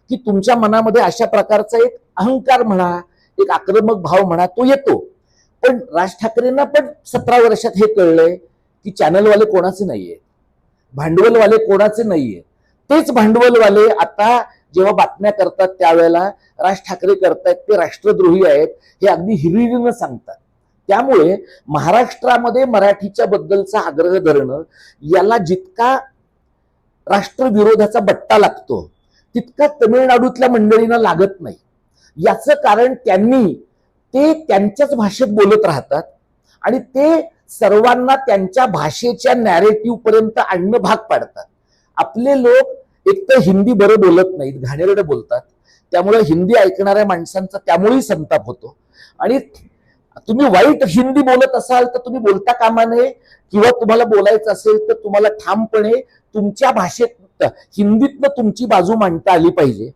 की तुमच्या मनामध्ये अशा प्रकारचा एक अहंकार म्हणा, एक आक्रमक भाव म्हणा, तो येतो. पण राज ठाकरेंना पण 17 वर्षात हे कळलंय की चॅनलवाले कोणाचे नाहीये, भांडवलवाले कोणाचे नाहीये. तेच भांडवलवाले आता जेव्हा बातम्या करतात त्यावेळेला राज ठाकरे करतायत ते राष्ट्रद्रोही आहेत हे अगदी हिरिरीनं सांगतात. त्यामुळे महाराष्ट्रामध्ये मराठीच्या बद्दलचा आग्रह धरणं याला जितका राष्ट्रविरोधाचा बट्टा लागतो तितका तमिळनाडूतल्या मंडळींना लागत नाही. याचं कारण त्यांनी ते त्यांच्याच भाषेत बोलत राहतात आणि ते सर्वांना त्यांच्या भाषेच्या नॅरेटिव्ह पर्यंत आणणं भाग पाडतात. आपले लोक एकतर हिंदी बरं बोलत नाहीत, घाणेरडं बोलतात. त्यामुळे हिंदी ऐकणाऱ्या माणसांचा त्यामुळेही संताप होतो. आणि तुम्ही वाईट हिंदी बोलत असाल तर तुम्ही बोलता कामा नये, किंवा तुम्हाला बोलायचं असेल तर तुम्हाला ठामपणे तुमच्या भाषेत हिंदीतनं तुमची बाजू मांडता आली पाहिजे.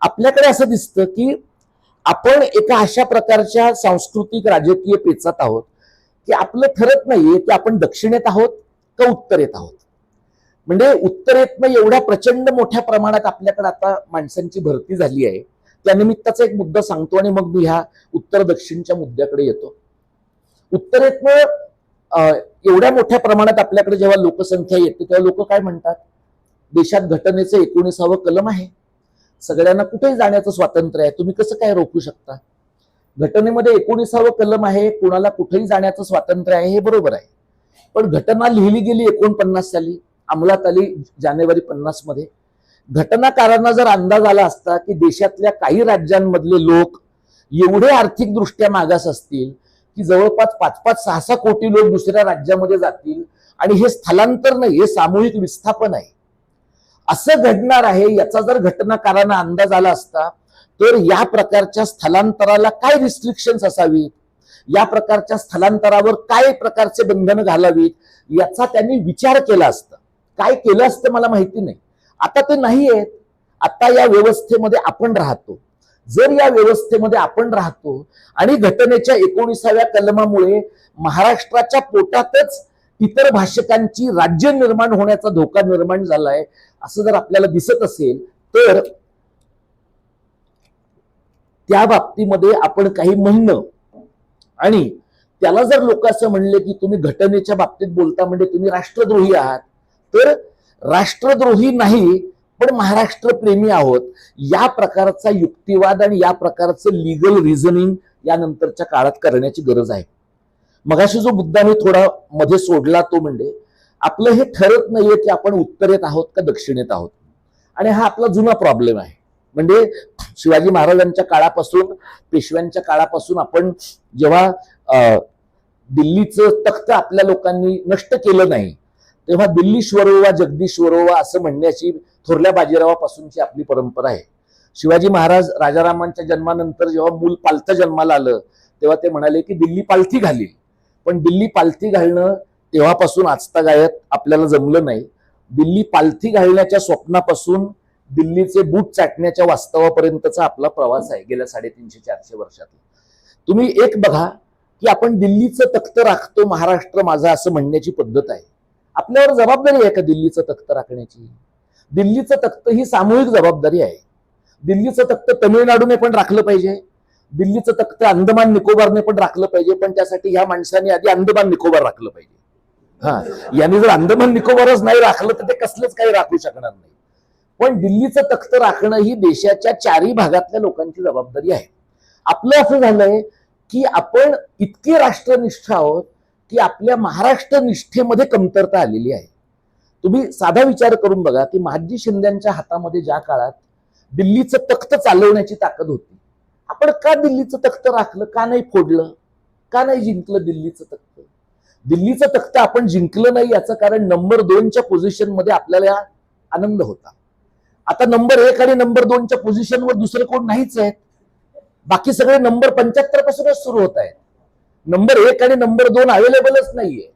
आपल्याकडे असं दिसतं की आपण एका अशा प्रकारच्या सांस्कृतिक राजकीय पेचात आहोत की आपलं ठरत नाहीये की आपण दक्षिणेत आहोत का उत्तरेत आहोत. म्हणजे उत्तरेतनं एवढ्या प्रचंड मोठ्या प्रमाणात आपल्याकडे आता माणसांची भरती झाली आहे. त्यानिमित्ताचा एक मुद्दा सांगतो आणि मग मी ह्या उत्तर दक्षिणच्या मुद्द्याकडे येतो. उत्तरेतनं एवढ्या मोठ्या प्रमाणात आपल्याकडे जेव्हा लोकसंख्या येते तेव्हा लोक काय म्हणतात, देशात घटनेचं 19वे कलम आहे, सगळ्यांना कुठेही जाण्याचं स्वातंत्र्य आहे, तुम्ही कसं काय रोखू शकता. घटनेमध्ये 19वे कलम आहे, कुणाला कुठेही जाण्याचं स्वातंत्र्य आहे, हे बरोबर आहे. पण घटना लिहिली गेली 49 साली, अंमलात आली जानेवारी 50 मध्ये. घटनाकारांना जर अंदाज आला असता की देशातल्या काही राज्यांमधले लोक एवढे आर्थिकदृष्ट्या मागास असतील की जवळपास 5-6 कोटी लोक दुसऱ्या राज्यामध्ये जातील आणि हे स्थलांतर नाही, हे सामूहिक विस्थापन आहे, असं घडणार आहे, याचा जर घटनाकारांना अंदाज आला असता तर या प्रकारच्या स्थलांतराला काय रिस्ट्रिक्शन्स असावीत, या प्रकारच्या स्थलांतरावर काय प्रकारचे बंधनं घालावीत, याचा त्यांनी विचार केला असता. काय केलं असतं मला माहिती नाही. आता ते नाही आहेत. आता या व्यवस्थेमध्ये आपण राहतो. जर या व्यवस्थेमध्ये आपण राहतो आणि घटनेच्या 19व्या कलमामुळे महाराष्ट्राच्या पोटातच इतर भाषकांची राज्य निर्माण होण्याचा धोका निर्माण झालाय असं जर आपल्याला दिसत असेल तर त्या बाबतीमध्ये आपण काही म्हणणं, आणि त्याला जर लोक असं म्हणले की तुम्ही घटनेच्या बाबतीत बोलता म्हणजे तुम्ही राष्ट्रद्रोही आहात, तर राष्ट्रद्रोही नाही पण महाराष्ट्र प्रेमी आहोत, या प्रकारचा युक्तिवाद आणि या प्रकारचं लिगल रिझनिंग यानंतरच्या काळात करण्याची गरज आहे. मगाशी जो मुद्दा मी थोडा मध्ये सोडला तो म्हणजे आपलं हे ठरत नाहीये की आपण उत्तरेत आहोत का दक्षिणेत आहोत. आणि हा आपला जुना प्रॉब्लेम आहे. म्हणजे शिवाजी महाराजांच्या काळापासून, पेशव्यांच्या काळापासून आपण जेव्हा दिल्लीचं तख्त आपल्या लोकांनी नष्ट केलं नाही तेव्हा दिल्लीश्वरोवा जगदीश्वरोवा असं म्हणण्याची थोरल्या बाजीरावापासूनची आपली परंपरा आहे. शिवाजी महाराज राजारामांच्या जन्मानंतर जेव्हा मूल पालथं जन्माला आलं तेव्हा ते म्हणाले की दिल्ली पालथी घालील. पण दिल्ली पालथी घालणं तेव्हापासून आजतागायत आपल्याला जमलं नाही. दिल्ली पालथी घालण्याच्या स्वप्नापासून दिल्लीचे बूट चाटण्याच्या वास्तवापर्यंतचा आपला प्रवास आहे गेल्या 350-400 वर्षात. तुम्ही एक बघा की आपण दिल्लीचं तख्त राखतो महाराष्ट्र माझा असं म्हणण्याची पद्धत आहे. आपल्यावर जबाबदारी आहे का दिल्लीचं तख्त राखण्याची? दिल्लीचं तख्त ही सामूहिक जबाबदारी आहे. दिल्लीचं तख्त तमिळनाडूने पण राखलं पाहिजे, दिल्लीचं तख्त अंदमान निकोबारने पण राखलं पाहिजे, पण त्यासाठी ह्या माणसांनी आधी अंदमान निकोबार राखलं पाहिजे. यांनी जर अंदमान निकोबारच नाही राखलं तर ते कसलंच काही राखू शकणार नाही. पण दिल्लीचं तख्त राखणं ही देशाच्या 4ही भागातल्या लोकांची जबाबदारी आहे. आपलं असं झालंय की आपण इतके राष्ट्रनिष्ठ आहोत की आपल्या महाराष्ट्र निष्ठेमध्ये कमतरता आलेली आहे. तुम्ही साधा विचार करून बघा की महादजी शिंदेच्या हातामध्ये ज्या काळात दिल्लीचं तख्त चालवण्याची ताकद होती, आपण का दिल्लीचं तख्त राखलं, का नाही फोडलं, का नाही जिंकलं दिल्लीचं तख्त? दिल्लीचं तख्त आपण जिंकलं नाही याचं कारण नंबर 2च्या पोझिशनमध्ये आपल्याला आनंद होता. आता नंबर 1 आणि नंबर 2च्या पोझिशनवर दुसरे कोण नाहीच आहेत. बाकी सगळे नंबर 75 पासूनच सुरू होत आहेत. नंबर 1 आणि नंबर 2 अवेलेबलच नाहीये.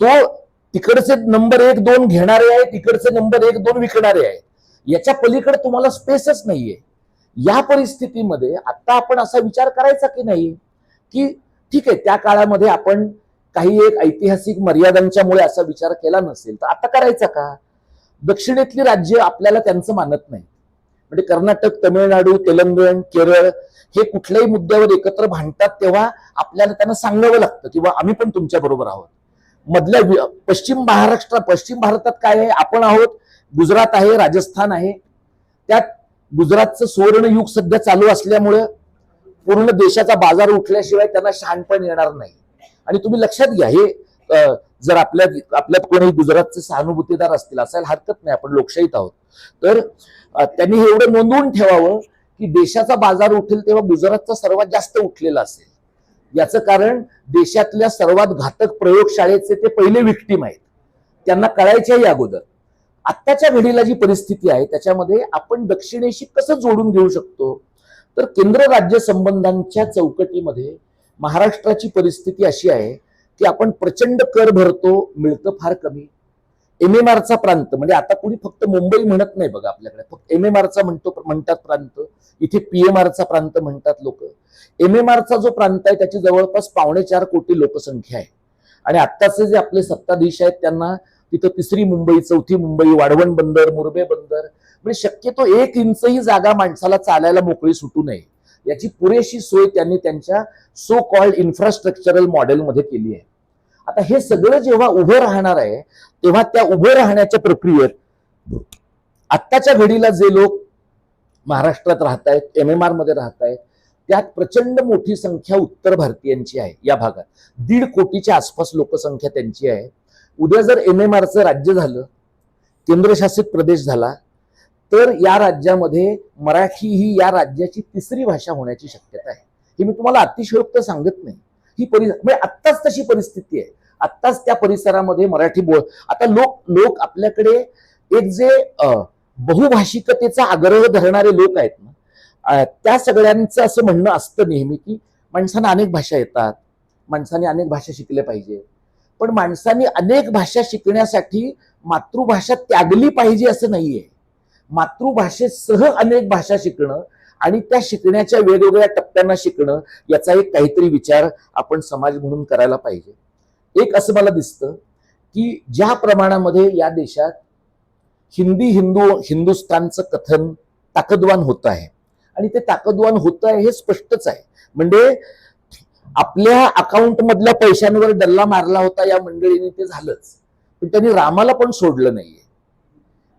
तो तिकडचे नंबर 1-2 घेणारे आहेत, तिकडचे नंबर 1-2 विकणारे आहेत. याच्या पलीकडे तुम्हाला स्पेसच नाहीये. या परिस्थितीमध्ये आता आपण असा विचार करायचा की नाही की ठीक आहे, त्या काळामध्ये आपण काही एक ऐतिहासिक मर्यादांच्यामुळे असा विचार केला नसेल तर आता करायचा का? दक्षिणेतली राज्य आपल्याला त्यांचं मानत नाही. म्हणजे कर्नाटक, तमिळनाडू, तेलंगण, केरळ हे कुठल्याही मुद्द्यावर एकत्र भांडतात तेव्हा आपल्याला त्यांना सांगावं लागतं किंवा आम्ही पण तुमच्या बरोबर आहोत. मधल्या पश्चिम भारतात काय आहे? आपण आहोत, गुजरात आहे, राजस्थान आहे. त्यात गुजरातचं सुवर्ण युग सध्या चालू असल्यामुळं पूर्ण देशाचा बाजार उठल्याशिवाय त्यांना शहाणपण येणार नाही. आणि तुम्ही लक्षात घ्या, हे जर आपल्यात कोणी गुजरातचे सहानुभूतीदार असतील, असायला हरकत नाही, आपण लोकशाहीत आहोत, तर त्यांनी हे एवढं नोंदवून ठेवावं की देशाचा बाजार उठेल तेव्हा गुजरातचा सर्वात जास्त उठलेला असेल. याचं कारण देशातल्या सर्वात घातक प्रयोगशाळेचे ते पहिले विक्टीम आहेत, त्यांना कळायच्याही अगोदर. आत्ताच्या घडीला जी परिस्थिती आहे त्याच्यामध्ये आपण दक्षिणेशी कसं जोडून घेऊ शकतो? तर केंद्र राज्य संबंधांच्या चौकटीमध्ये महाराष्ट्राची परिस्थिती अशी आहे की आपण प्रचंड कर भरतो, मिळतं फार कमी. MMRचा प्रांत, म्हणजे आता कोणी फक्त मुंबई म्हणत नाही बघा, आपल्याकडे फक्त MMRचा म्हणतात प्रांत, इथे PMRचा प्रांत म्हणतात लोक. MMRचा जो प्रांत आहे त्याची जवळपास 4.25 कोटी लोकसंख्या आहे. आणि आत्ताचे जे आपले सत्ताधीश आहेत त्यांना तिथं 3री मुंबई, 4थी मुंबई, वाढवण बंदर, मुरबे बंदर, म्हणजे शक्यतो 1 इंचही जागा माणसाला चालायला मोकळी सुटू नये याची पुरेशी सोय त्यांनी त्यांच्या सो कॉल्ड इन्फ्रास्ट्रक्चरल मॉडेलमध्ये केली आहे. आता हे सगळं जेव्हा उभं राहणार आहे तेव्हा त्या उभं राहण्याच्या प्रक्रियेत आत्ताच्या घडीला जे लोक महाराष्ट्रात राहत आहेत, MMR मध्ये राहत आहेत, त्यात प्रचंड मोठी संख्या उत्तर भारतीयांची आहे. या भागात 1.5 कोटीच्या आसपास लोकसंख्या त्यांची आहे. उद्या जर MMRचं राज्य झालं, केंद्रशासित प्रदेश झाला, तर या राज्यामध्ये मराठी ही या राज्याची 3री भाषा होण्याची शक्यता आहे. हे मी तुम्हाला अतिशयोक्त सांगत नाही, ही म्हणजे आत्ताच तशी परिस्थिती आहे. आत्ताच त्या परिसरामध्ये मराठी आता लोक आपल्याकडे एक जे बहुभाषिकतेचा आग्रह धरणारे लोक आहेत ना, त्या सगळ्यांचं असं म्हणणं असतं नेहमी की माणसांना अनेक भाषा येतात, माणसाने अनेक भाषा शिकल्या पाहिजे. पण माणसाने अनेक भाषा शिकण्यासाठी मातृभाषा त्यागली पाहिजे असं नाहीये. मातृभाषेसह अनेक भाषा शिकणं आणि त्या शिकण्याच्या वेगवेगळ्या टप्प्यांना शिकणं, याचा एक काहीतरी विचार आपण समाज म्हणून करायला पाहिजे. एक असं मला दिसतं की ज्या प्रमाणामध्ये या देशात हिंदुस्थानचं कथन ताकदवान होत आहे, आणि ते ताकदवान होत आहे हे स्पष्टच आहे. म्हणजे आपल्या अकाउंट मधल्या पैशांवर डल्ला मारला होता या मंडळीने, ते झालंच, पण त्यांनी रामाला पण सोडलं नाहीये.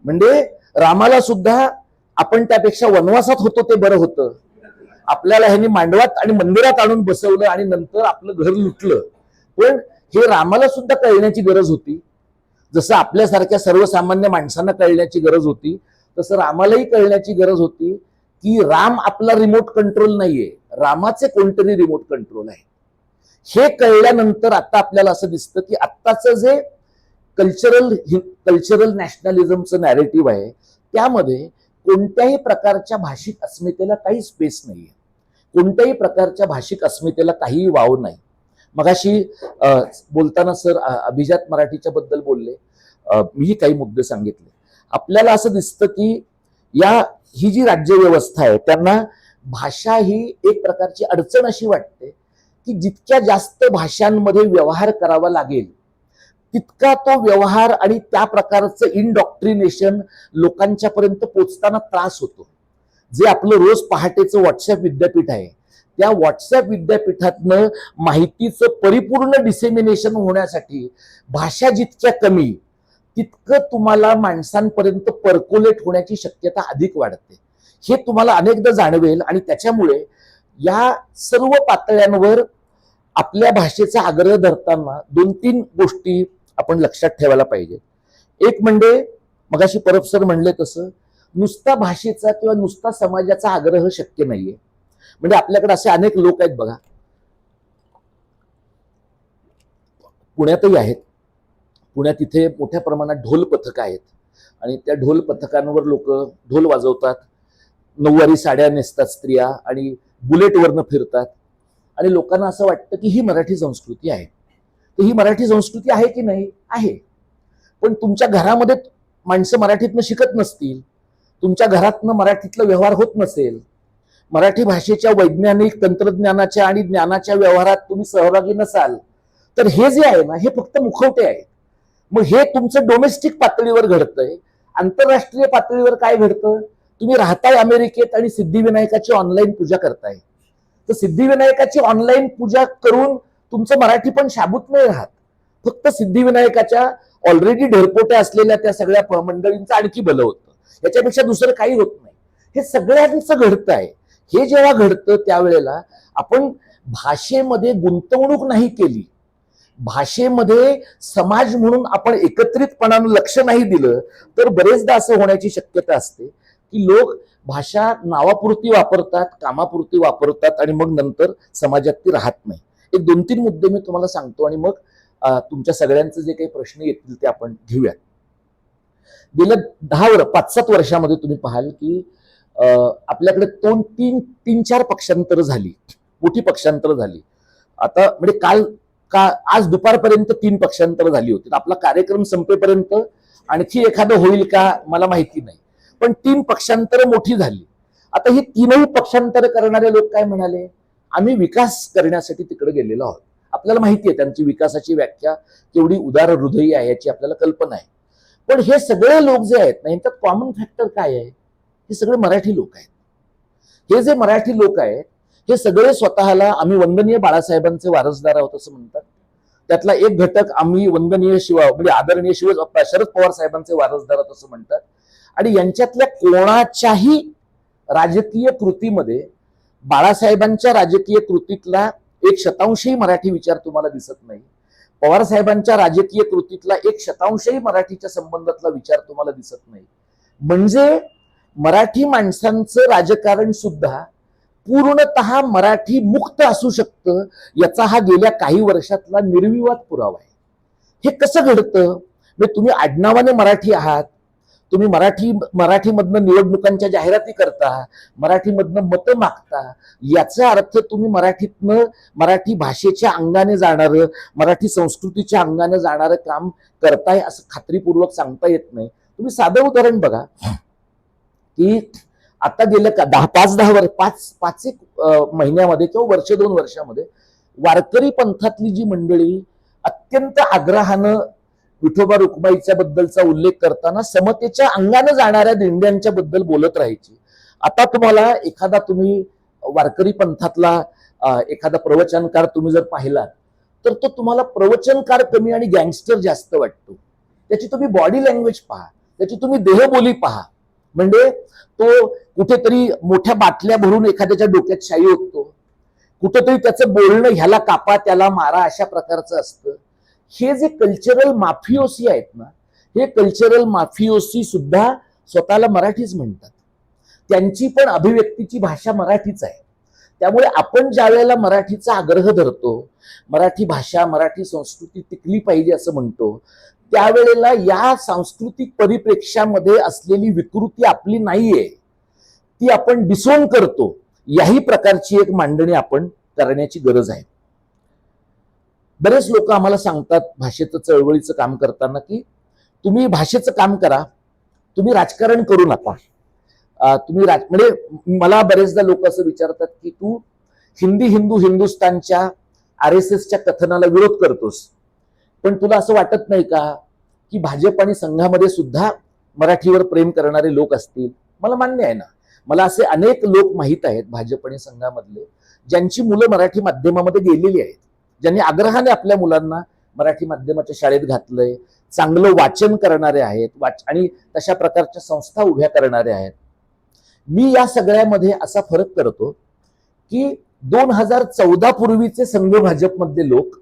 म्हणजे रामाला सुद्धा आपण त्यापेक्षा वनवासात होतो ते बरं होतं. आपल्याला ह्यांनी मांडवात आणि मंदिरात आणून बसवलं आणि नंतर आपलं घर लुटलं. पण हे रामाला सुद्धा कळण्याची गरज होती. जसं आपल्यासारख्या सर्वसामान्य माणसांना कळण्याची गरज होती, तसं रामालाही कळण्याची गरज होती की राम आपला रिमोट कंट्रोल नाहीये, रामाचे कोणतरी रिमोट कंट्रोल आहे. हे कळल्यानंतर आता आपल्याला असं दिसतं की आत्ताचं जे कल्चरल नॅशनलिझमचं नॅरेटिव्ह आहे त्यामध्ये कोणत्याही प्रकारच्या भाषिक अस्मितेला काही स्पेस नाहीये, कोणत्याही प्रकारच्या भाषिक अस्मितेला काही वाव नाही. मगाशी बोलताना सर अभिजात मराठीच्या बद्दल बोलले, मीही काही मुद्दे सांगितले. आपल्याला असं दिसतं की ही जी राज्य व्यवस्था आहे त्यांना भाषा ही एक प्रकारची अडचण अशी वाटते की जितक्या जास्त भाषांमध्ये व्यवहार करावा लागेल तितका तो व्यवहार आणि त्या प्रकारचं इनडॉक्ट्रिनेशन लोकांच्या पर्यंत पोहोचताना त्रास होतो. जे आपलं रोज पहाटेचं व्हॉट्सअप विद्यापीठ आहे, त्या व्हॉट्सअप विद्यापीठातनं माहितीचं परिपूर्ण डिसेमिनेशन होण्यासाठी भाषा जितक्या कमी तितकं तुम्हाला माणसांपर्यंत पर्कोलेट होण्याची शक्यता अधिक वाढते. हे तुम्हाला अनेकदा जाणवेल. आणि त्याच्यामुळे या सर्व पातळ्यांवर आपल्या भाषेचा आग्रह धरताना 2-3 गोष्टी आपण लक्षात ठेवायला पाहिजे. एक म्हणजे मगाशी परब सर म्हणले तसं नुसता भाषेचा किंवा नुसता समाजाचा आग्रह शक्य नाहीये. म्हणजे आपल्याकडे असे अनेक लोक आहेत बघा, पुण्यातही आहेत. पुण्यात इथे मोठ्या प्रमाणात ढोल पथक आहेत आणि त्या ढोल पथकांवर लोक ढोल वाजवतात, नऊवारी साड्या नेसतात स्त्रिया आणि बुलेटवरनं फिरतात आणि लोकांना असं वाटतं की ही मराठी संस्कृती आहे. तर ही मराठी संस्कृती आहे की नाही? आहे. पण तुमच्या घरामध्ये माणसं मराठीतनं शिकत नसतील तुमच्या घरातनं मराठीतला व्यवहार होत नसेल, मराठी भाषेच्या वैज्ञानिक तंत्रज्ञानाच्या आणि ज्ञानाच्या व्यवहारात तुम्ही सहभागी नसाल, तर हे जे आहे ना हे फक्त मुखवटे आहे. मग हे तुमचं डोमेस्टिक पातळीवर घडतंय. आंतरराष्ट्रीय पातळीवर काय घडतं? तुम्ही राहताय अमेरिकेत आणि सिद्धिविनायकाची ऑनलाईन पूजा करताय, तर सिद्धिविनायकाची ऑनलाईन पूजा करून तुमचं मराठी पण शाबूत नाही राहत. फक्त सिद्धिविनायकाच्या ऑलरेडी ढेरपोट्या असलेल्या त्या सगळ्या मंडळींचं आणखी भलं होतं. याच्यापेक्षा दुसरं काही होत नाही. हे सगळ्यांचं घडतं आहे. हे जेव्हा घडतं त्यावेळेला आपण भाषेमध्ये गुंतवणूक नाही केली, भाषेमध्ये समाज म्हणून आपण एकत्रितपणानं लक्ष नाही दिलं, तर बरेचदा असं होण्याची शक्यता असते की लोक भाषा नावापुरती वापरतात, कामापुरती वापरतात आणि मग नंतर समाजात ती राहत नाही. एक 2-3 मुद्दे मी तुम्हाला सांगतो आणि मग तुमच्या सगळ्यांचे जे काही प्रश्न येतील ते आपण घेऊयात. गेल्या 5-7 वर्षामध्ये तुम्ही पाहाल की आपल्याकडे 3-4 पक्षांतर झाली, मोठी पक्षांतर झाली. आता म्हणजे आज दुपारपर्यंत 3 पक्षांतर झाली होती. आपला कार्यक्रम संपेपर्यंत आणखी एखादं होईल का मला माहिती नाही, पण 3 पक्षांतर मोठी झाली. आता ही 3ही पक्षांतर करणारे लोक काय म्हणाले? आम्ही विकास करण्यासाठी तिकडे गेलेलो आहोत. आपल्याला माहिती आहे त्यांची विकासाची व्याख्या केवढी उदार हृदयी आहे याची आपल्याला कल्पना आहे. पण हे सगळे लोक जे आहेत ना, यांच्यात कॉमन फॅक्टर काय आहे? हे सगळे मराठी लोक आहेत. हे जे मराठी लोक आहेत हे सगळे स्वतःला आम्ही वंदनीय बाळासाहेबांचे वारसदार आहोत असं म्हणतात. त्यातला एक घटक आम्ही वंदनीय म्हणजे आदरणीय शरद पवार साहेबांचे वारसदार आहोत असं म्हणतात. आणि यांच्यातल्या कोणाच्याही राजकीय कृतीमध्ये बाळासाहेबांच्या राजकीय कृतीतला 1% मराठी विचार तुम्हाला दिसत नाही. पवार साहेबांच्या राजकीय कृतीतला 1% मराठीच्या संबंधातला विचार तुम्हाला दिसत नाही. म्हणजे मराठी माणसांचं राजकारण सुद्धा पूर्णतः मराठी मुक्त असू शकतं याचा हा गेल्या काही वर्षातला निर्विवाद पुरावा आहे. हे कसं घडतं? म्हणजे तुम्ही आडनावाने मराठी आहात, तुम्ही मराठीमधनं निवडणुकांच्या जाहिराती करता, मराठीमधनं मतं मागता, याचा अर्थ तुम्ही मराठी भाषेच्या अंगाने जाणारं, मराठी संस्कृतीच्या अंगाने जाणारं काम करताय असं खात्रीपूर्वक सांगता येत नाही. तुम्ही साधं उदाहरण बघा की आता गेल्या 5-10 महिन्यामध्ये किंवा 1-2 वर्षामध्ये वारकरी पंथातली जी मंडळी अत्यंत आग्रहानं विठोबा रुक्माईच्या बद्दलचा उल्लेख करताना समतेच्या अंगाने जाणाऱ्या दिंड्यांच्या बद्दल बोलत राहायची. आता तुम्हाला तुम्ही वारकरी पंथातला एखादा प्रवचनकार तुम्ही जर पाहिला तर तो तुम्हाला प्रवचनकार कमी आणि गँगस्टर जास्त वाटतो. त्याची तुम्ही बॉडी लँग्वेज पहा, त्याची तुम्ही देहबोली पहा. म्हणजे तो कुठेतरी मोठ्या बाटल्या भरून एखाद्याच्या डोक्यात शाई ओततो, कुठेतरी त्याचं बोलणं ह्याला कापा त्याला मारा अशा प्रकारचं असतं. हे जे कल्चरल माफियोसी आहेत ना, हे कल्चरल माफियोसी सुद्धा स्वतःला मराठीच म्हणतात. त्यांची पण अभिव्यक्तीची भाषा मराठीच आहे. त्यामुळे आपण ज्या वेळेला मराठीचा आग्रह धरतो, मराठी भाषा मराठी संस्कृती टिकली पाहिजे असं म्हणतो, त्यावेळेला या सांस्कृतिक परिप्रेक्ष्यामध्ये असलेली विकृती आपली नाहीये, ती आपण डिसोन करतो. याही प्रकारची एक मांडणी आपण करण्याची गरज आहे. बरेच लोक आम्हाला सांगतात भाषेचं चळवळीचं काम करताना की तुम्ही भाषेचं काम करा, तुम्ही राजकारण करू नका. म्हणजे मला बरेचदा लोक असं विचारतात की तू हिंदुस्थानच्या RSSच्या कथनाला विरोध करतोस, पण तुला असं वाटत नाही का की भाजप आणि संघामध्ये सुद्धा मराठीवर प्रेम करणारे लोक असतील? मला मान्य आहे ना, मला असे अनेक लोक माहीत आहेत भाजप आणि संघामधले ज्यांची मुलं मराठी माध्यमामध्ये गेलेली आहेत, ज्यांनी आग्रहाने आपल्या मुलांना मराठी माध्यमाच्या शाळेत घातलंय, चांगलं वाचन करणारे आहेत आणि तशा प्रकारच्या संस्था उभ्या करणारे आहेत. मी या सगळ्यामध्ये असा फरक करतो की 2014 पूर्वीचे संघ भाजपमधले लोक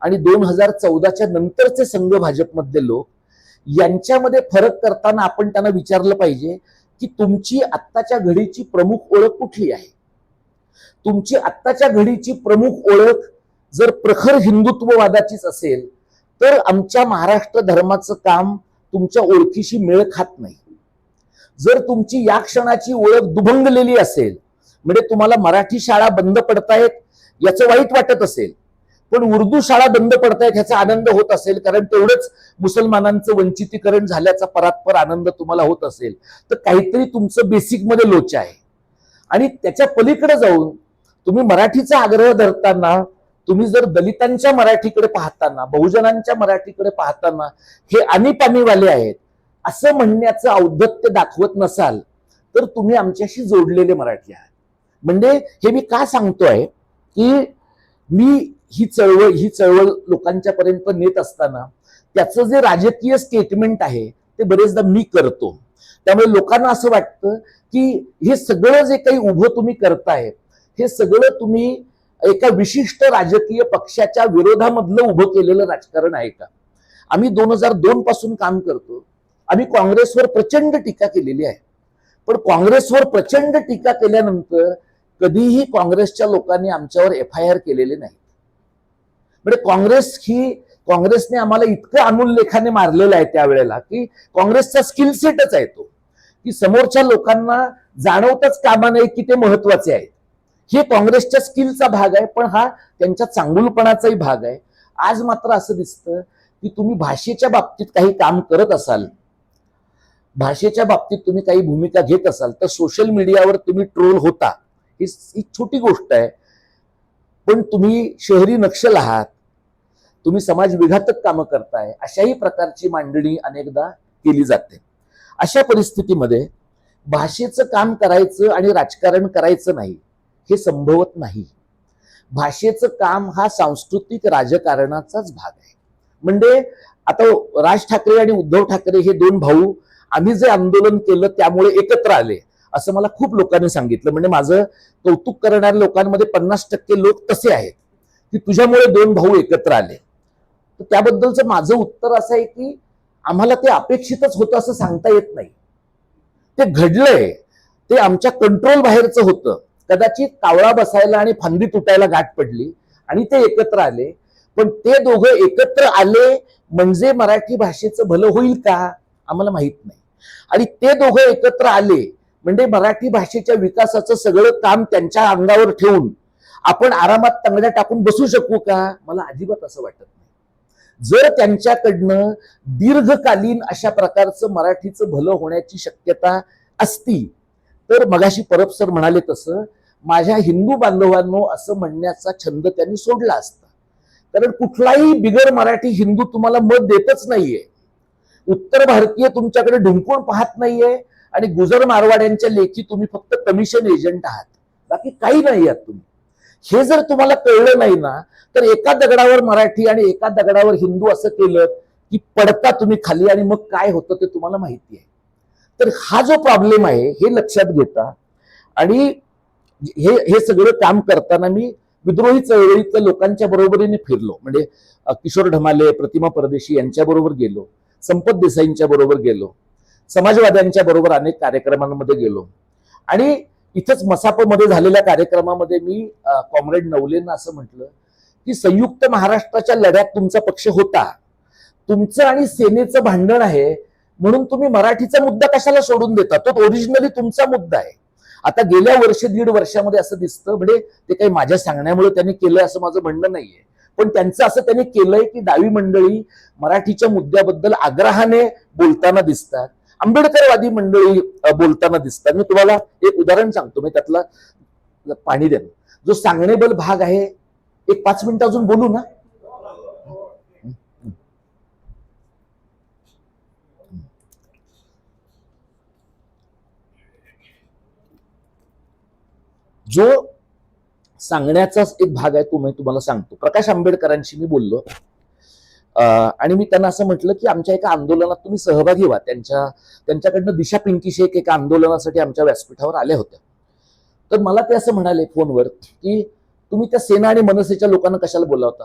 आणि 2014च्या नंतरचे संघ भाजपमधले लोक यांच्यामध्ये फरक करताना आपण त्यांना विचारलं पाहिजे की तुमची आत्ताच्या घडीची प्रमुख ओळख कुठली आहे? तुमची आत्ताच्या घडीची प्रमुख ओळख जर प्रखर हिंदुत्ववादाचीच असेल तर आमच्या महाराष्ट्र धर्माचं काम तुमच्या ओळखीशी मेळ खात नाही. जर तुमची या क्षणाची ओळख दुभंगलेली असेल, म्हणजे तुम्हाला मराठी शाळा बंद पडतायत याचं वाईट वाटत असेल, पण उर्दू शाळा बंद पडतायत ह्याचा आनंद होत असेल, कारण तेवढंच मुसलमानांचं वंचितीकरण झाल्याचा परात्पर आनंद तुम्हाला होत असेल, तर काहीतरी तुमचं बेसिक मध्ये लोच आहे. आणि त्याच्या पलीकडे जाऊन तुम्ही मराठीचा आग्रह धरताना, तुम्ही जर दलितांच्या मराठीकडे पाहताना, बहुजनांच्या मराठीकडे पाहताना हे आणीपाणीवाले आहेत असं म्हणण्याचं औद्धत्य दाखवत नसाल तर तुम्ही आमच्याशी जोडलेले मराठी आहात. म्हणजे हे मी का सांगतोय की मी ही चळवळ लोकांच्या पर्यंत नेत असताना त्याचं जे राजकीय स्टेटमेंट आहे ते बरेचदा मी करतो. त्यामुळे लोकांना असं वाटतं की हे सगळं जे काही उभं तुम्ही करताय हे सगळं तुम्ही एका विशिष्ट राजकीय पक्षाच्या विरोधामधलं उभं केलेलं राजकारण आहे का. आम्ही 2002 पासून काम करतो. आम्ही काँग्रेसवर प्रचंड टीका केलेली आहे, पण काँग्रेसवर प्रचंड टीका केल्यानंतर कधीही काँग्रेसच्या लोकांनी आमच्यावर FIR केलेले नाही. म्हणजे काँग्रेसने आम्हाला इतकं अनुल्लेखाने मारलेलं आहे त्यावेळेला की काँग्रेसचा स्किल सेटच आहे तो, की समोरच्या लोकांना जाणवतच कामा नाही की ते महत्वाचे आहेत. हे काँग्रेसच्या स्किलचा भाग आहे, पण हा त्यांच्या चांगुलपणाचाही भाग आहे. आज मात्र असं दिसतं की तुम्ही भाषेच्या बाबतीत काही काम करत असाल, भाषेच्या बाबतीत तुम्ही काही भूमिका घेत असाल तर सोशल मीडियावर तुम्ही ट्रोल होता. ही छोटी गोष्ट आहे, पण तुम्ही शहरी नक्षल आहात, तुम्ही समाज विघातक कामं करताय, अशाही प्रकारची मांडणी अनेकदा केली जाते. अशा परिस्थितीमध्ये भाषेचं काम करायचं आणि राजकारण करायचं नाही हे संभवत नाही. भाषेचं काम हा सांस्कृतिक राजकारणाचाच भाग आहे. म्हणजे आता राज ठाकरे आणि उद्धव ठाकरे हे दोन भाऊ आम्ही जे आंदोलन केलं त्यामुळे एकत्र आले असं मला खूप लोकांनी सांगितलं. म्हणजे माझं कौतुक करणाऱ्या लोकांमध्ये 50% लोक तसे आहेत की तुझ्यामुळे दोन भाऊ एकत्र आले. तर त्याबद्दलचं माझं उत्तर असं आहे की आम्हाला ते अपेक्षितच होतं असं सांगता येत नाही. ते घडलंय, ते आमच्या कंट्रोल बाहेरचं होतं. कदाचित कावळा बसायला आणि फांदी तुटायला गाठ पडली आणि ते एकत्र आले. पण ते दोघं एकत्र आले म्हणजे मराठी भाषेचं भलं होईल का आम्हाला माहित नाही. आणि ते दोघं एकत्र आले म्हणजे मराठी भाषेच्या विकासाचं सगळं काम त्यांच्या अंगावर ठेवून आपण आरामात तंगड्या टाकून बसू शकू का, मला अजिबात असं वाटत नाही. जर त्यांच्याकडनं दीर्घकालीन अशा प्रकारचं मराठीचं भलं होण्याची शक्यता असती तर मगाशी परब सर म्हणाले तसं माझ्या हिंदू बांधवांनो असं म्हणण्याचा छंद त्यांनी सोडला असता. कारण कुठलाही बिगर मराठी हिंदू तुम्हाला मत देतच नाहीये. उत्तर भारतीय तुमच्याकडे ढुंकून पाहत नाहीये आणि गुजर मारवाड्यांच्या लेखी तुम्ही फक्त कमिशन एजंट आहात, बाकी काही नाही आहात तुम्ही. हे जर तुम्हाला कळलं नाही ना तर एका दगडावर मराठी आणि एका दगडावर हिंदू असं केलं की पडता तुम्ही खाली आणि मग काय होतं ते तुम्हाला माहिती आहे. तर हा जो प्रॉब्लेम आहे हे लक्षात घेता आणि हे सगळं काम करताना मी विद्रोही चळवळीतल्या लोकांच्या बरोबरीने फिरलो. म्हणजे किशोर ढमाले, प्रतिमा परदेशी यांच्या बरोबर गेलो, संपत देसाईंच्या बरोबर गेलो, समाजवाद्यांच्या बरोबर अनेक कार्यक्रमांमध्ये गेलो. आणि इथंच मसापमध्ये झालेल्या कार्यक्रमामध्ये मी कॉम्रेड नवलेंना असं म्हटलं की संयुक्त महाराष्ट्राच्या लढ्यात तुमचा पक्ष होता, तुमचं आणि सेनेचं भांडण आहे म्हणून तुम्ही मराठीचा मुद्दा कशाला सोडून देता, तो ओरिजिनली तुमचा मुद्दा आहे. आता गेल्या दीड वर्षामध्ये असं दिसतं, म्हणजे ते काही माझ्या सांगण्यामुळे त्यांनी केलंय असं माझं म्हणणं नाहीये, पण त्यांचं असं त्यांनी केलंय की डावी मंडळी मराठीच्या मुद्द्याबद्दल आग्रहाने बोलताना दिसतात, आंबेडकरवादी मंडळी बोलताना दिसतात. मी तुम्हाला एक उदाहरण सांगतो, मी त्यातला पाणी द्या. जो सांगणेबल भाग आहे, एक 5 मिनिटं अजून बोलू ना. जो सांगण्याचाच एक भाग आहे तो मी तुम्हाला सांगतो. प्रकाश आंबेडकरांशी मी बोललो आणि मी त्यांना असं म्हटलं की आमच्या एका आंदोलनात तुम्ही सहभागी व्हा. त्यांच्याकडनं दिशा पिंकी शेख एका आंदोलनासाठी आमच्या व्यासपीठावर आल्या होत्या. तर मला ते असं म्हणाले फोनवर की तुम्ही त्या सेना आणि मनसेच्या लोकांना कशाला बोलावता.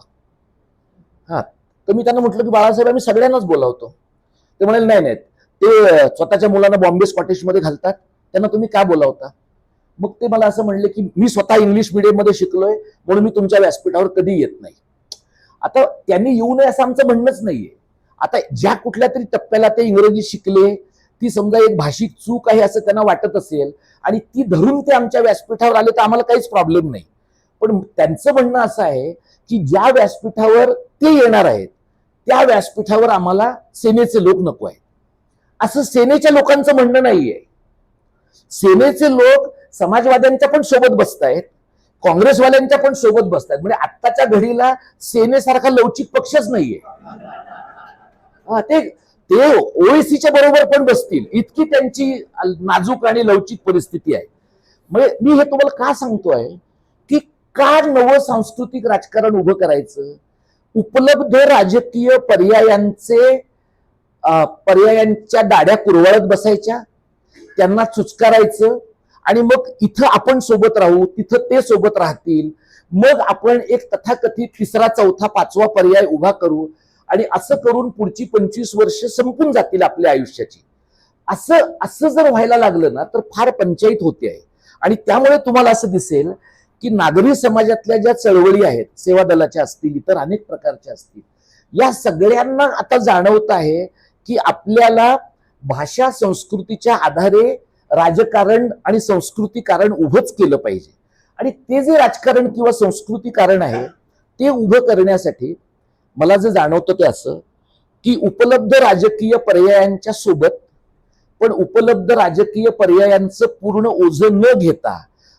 हा, तर मी त्यांना म्हटलं की बाळासाहेब आम्ही सगळ्यांनाच बोलावतो. ते म्हणाले नाही नाही, ते स्वतःच्या मुलांना बॉम्बे स्कॉटिशमध्ये घालतात, त्यांना तुम्ही का बोलावता. मग ते मला असं म्हणले की मी स्वतः इंग्लिश मीडियम मध्ये शिकलोय म्हणून मी तुमच्या व्यासपीठावर कधी येत नाही. आता त्यांनी येऊ नये असं आमचं म्हणणंच नाहीये. आता ज्या कुठल्या तरी टप्प्याला ते इंग्रजी शिकले, ती समजा एक भाषिक चूक आहे असं त्यांना वाटत असेल आणि ती धरून ते आमच्या व्यासपीठावर आले तर आम्हाला काहीच प्रॉब्लेम नाही. पण त्यांचं म्हणणं असं आहे की ज्या व्यासपीठावर ते येणार आहेत त्या व्यासपीठावर आम्हाला सेनेचे लोक नको आहेत. असं सेनेच्या लोकांचं म्हणणं नाहीये. सेनेचे लोक समाजवाद्यांच्या पण सोबत बसतायत, काँग्रेसवाल्यांच्या पण सोबत बसतायत. म्हणजे आत्ताच्या घडीला सेनेसारखा लवचिक पक्षच नाहीये. ते ते ओएसीच्या बरोबर पण बसतील इतकी त्यांची नाजूक आणि लवचिक परिस्थिती आहे. म्हणजे मी हे तुम्हाला का सांगतोय की का नवं सांस्कृतिक राजकारण उभं करायचं, उपलब्ध राजकीय पर्यायांच्या दाड्या कुरवाळत बसायच्या, त्यांना चुचकारायचं आणि मग इथं आपण सोबत राहू, तिथं ते सोबत राहतील, मग आपण एक तथाकथित तिसरा चौथा पाचवा पर्याय उभा करू आणि असं करून पुढची 25 वर्ष संपून जातील आपल्या आयुष्याची. असं असं जर व्हायला लागलं ना तर फार पंचायत होते आहे. आणि त्यामुळे तुम्हाला असं दिसेल की नागरी समाजातल्या ज्या चळवळी आहेत, सेवा दलाच्या असतील, इतर अनेक प्रकारच्या असतील, या सगळ्यांना आता जाणवत आहे की आपल्याला भाषा संस्कृतीच्या आधारे राजकारण आणि संस्कृतीकारण उभंच केलं पाहिजे. आणि ते जे राजकारण किंवा संस्कृतीकारण आहे ते उभं करण्यासाठी मला जे जाणवतं ते असं की उपलब्ध राजकीय पर्यायांच्या सोबत पण उपलब्ध राजकीय पर्यायांचं पूर्ण ओझं न घेता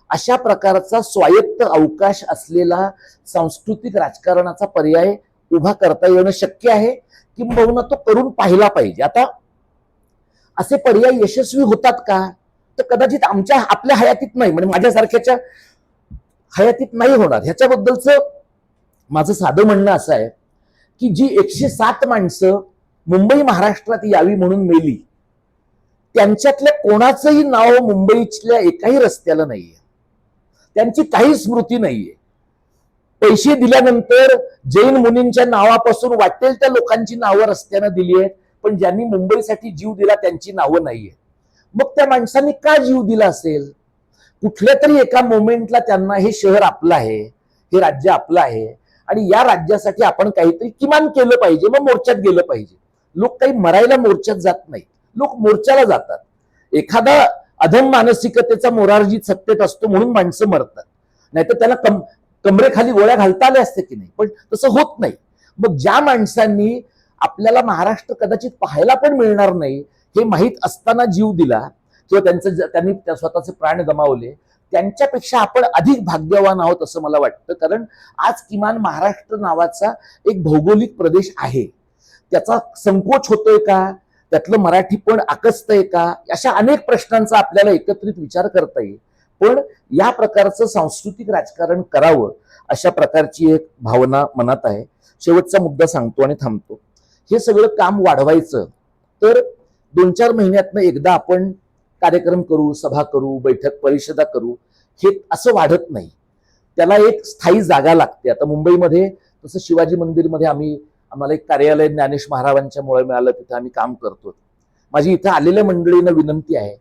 अशा प्रकारचा स्वायत्त अवकाश असलेला सांस्कृतिक राजकारणाचा पर्याय उभा करता येणं शक्य आहे, किंबहुना तो करून पाहिला पाहिजे. आता असे पर्याय यशस्वी होतात का, तर कदाचित आपल्या हयातीत नाही, म्हणजे माझ्यासारख्याच्या हयातीत नाही होणार. ह्याच्याबद्दलचं माझं साधं म्हणणं असं आहे की जी 107 माणसं मुंबई महाराष्ट्रात यावी म्हणून मेली, त्यांच्यातल्या कोणाचंही नाव मुंबईतल्या एकाही रस्त्याला नाहीये, त्यांची काही स्मृती नाहीये. पैसे दिल्यानंतर जैन मुनींच्या नावापासून वाटेल त्या लोकांची नावं रस्त्यानं दिली आहेत, पण ज्यांनी मुंबईसाठी जीव दिला त्यांची नावं नाहीये. मग त्या माणसांनी का जीव दिला असेल? कुठल्या तरी एका मोमेंटला त्यांना हे शहर आपलं आहे, हे राज्य आपलं आहे आणि या राज्यासाठी आपण काहीतरी किमान केलं पाहिजे, मग मोर्चात गेलं पाहिजे. लोक काही मरायला मोर्चात जात नाहीत, लोक मोर्चाला जातात. एखादा अधम मानसिकतेचा मोरारजी सत्तेत असतो म्हणून माणसं मरतात, नाहीतर त्याला कमरेखाली गोळ्या घालता आल्या असते की नाही, पण तसं होत नाही. मग ज्या माणसांनी आपल्याला महाराष्ट्र कदाचित पाहायला पण मिळणार नाही हे माहीत असताना जीव दिला किंवा त्यांनी स्वतःचे प्राण गमावले, त्यांच्यापेक्षा आपण अधिक भाग्यवान आहोत असं मला वाटतं. कारण आज किमान महाराष्ट्र नावाचा एक भौगोलिक प्रदेश आहे. त्याचा संकोच होतोय का, त्यातलं मराठी पण आकसतंय का, अशा अनेक प्रश्नांचा आपल्याला एकत्रित विचार करता येईल. पण या प्रकारचं सांस्कृतिक राजकारण करावं अशा प्रकारची एक भावना मनात आहे. शेवटचा मुद्दा सांगतो आणि थांबतो. हे सगळं काम वाढवायचं तर 2-4 महिन्यातनं एकदा आपण कार्यक्रम करू, सभा करू, बैठक परिषदा करू, हे असं वाढत नाही. त्याला एक स्थायी जागा लागते. आता मुंबईमध्ये तसं शिवाजी मंदिरमध्ये आम्हाला एक कार्यालय ज्ञानेश महाराजांच्या मुळे मिळालं, तिथे आम्ही काम करतो. माझी इथं आलेल्या मंडळींना विनंती आहे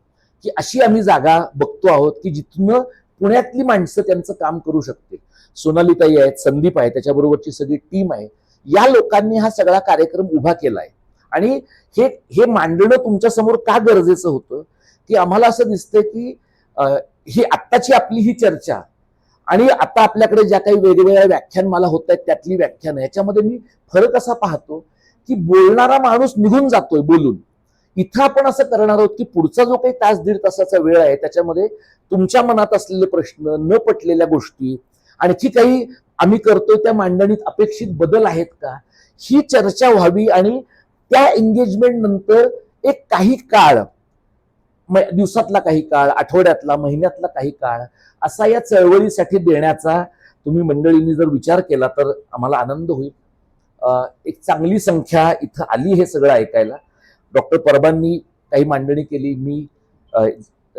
की अशी आम्ही जागा बघतो आहोत की जिथून पुण्यातली माणसं त्यांचं काम करू शकते. सोनालीताई आहेत, संदीप आहे, त्याच्याबरोबरची सगळी टीम आहे. या लोकांनी हा सगळा कार्यक्रम उभा केलाय आणि हे मांडणं तुमच्या समोर का गरजेचं होतं की आम्हाला असं दिसतंय की ही आत्ताची आपली ही चर्चा आणि आता आपल्याकडे ज्या काही वेगवेगळ्या व्याख्यानमाला होत आहेत त्यातली व्याख्यान, याच्यामध्ये मी फरक असा पाहतो की बोलणारा माणूस निघून जातोय बोलून. इथं आपण असं करणार आहोत की पुढचा जो काही 1-1.5 तासाचा वेळ आहे त्याच्यामध्ये तुमच्या मनात असलेले प्रश्न, न पटलेल्या गोष्टी, आणखी काही आम्ही करतोय त्या मांडणीत अपेक्षित बदल आहेत का, ही चर्चा व्हावी. आणि त्या एंगेजमेंट नंतर एक काही काळ, दिवसातला काही काळ, आठवड्यातला, महिन्यातला काही काळ असा या चळवळीसाठी देण्याचा तुम्ही मंडळींनी जर विचार केला तर आम्हाला आनंद होईल. एक चांगली संख्या इथं आली हे सगळं ऐकायला. डॉक्टर परबांनी काही मांडणी केली, मी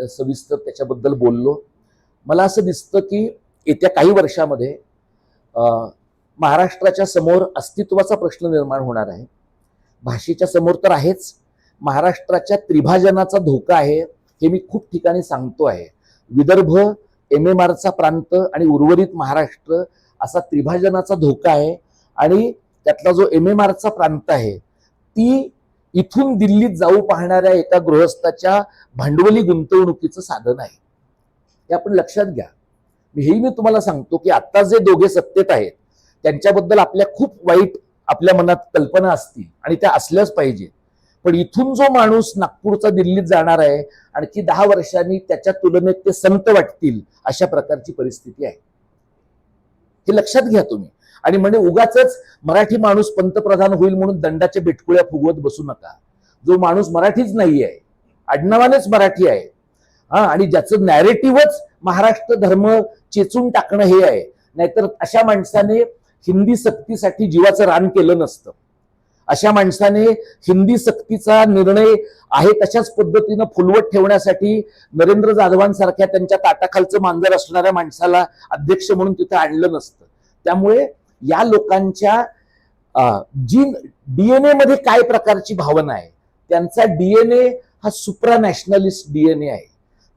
सविस्तर त्याच्याबद्दल बोललो. मला असं दिसतं की येत्या काही वर्षामध्ये महाराष्ट्राच्या समोर अस्तित्वाचा प्रश्न निर्माण होणार आहे. भाषेच्या समोर तर आहेच, महाराष्ट्राच्या त्रिभाजनाचा धोका आहे हे मी खूप ठिकाणी सांगतो आहे. विदर्भ, MMRचा प्रांत आणि उर्वरित महाराष्ट्र असा त्रिभाजनाचा धोका आहे. आणि त्यातला जो MMRचा प्रांत आहे ती इथून दिल्लीत जाऊ पाहणाऱ्या एका गृहस्थाच्या भांडवली गुंतवणुकीचं साधन आहे. हे आपण लक्षात घ्या. हेही मी तुम्हाला सांगतो की आता जे दोघे सत्तेत आहेत त्यांच्याबद्दल आपल्या खूप वाईट आपल्या मनात कल्पना असतील आणि त्या असल्याच पाहिजे. पण इथून जो माणूस नागपूरचा दिल्लीत जाणार आहे, आणखी 10 वर्षांनी त्याच्या तुलनेत ते संत वाटतील, अशा प्रकारची परिस्थिती आहे. हे लक्षात घ्या तुम्ही. आणि म्हणजे उगाच मराठी माणूस पंतप्रधान होईल म्हणून दंडाच्या बिटकुळ्या फुगवत बसू नका. जो माणूस मराठीच नाही आहे, आडनावानेच मराठी आहे, आणि ज्याचं नॅरेटिव्हच महाराष्ट्र धर्म चेचून टाकणं हे आहे, नाहीतर अशा माणसाने हिंदी सक्तीसाठी जीवाचं रान केलं नसतं. अशा माणसाने हिंदी सक्तीचा निर्णय आहे तशाच पद्धतीनं फुलवत ठेवण्यासाठी नरेंद्र जाधवांसारख्या त्यांच्या ताटाखालचं मांजर असणाऱ्या माणसाला अध्यक्ष म्हणून तिथे आणलं नसतं. त्यामुळे या लोकांच्या जी डीएनए मध्ये काय प्रकारची भावना आहे, त्यांचा डीएनए हा सुप्रा नॅशनलिस्ट डीएनए आहे.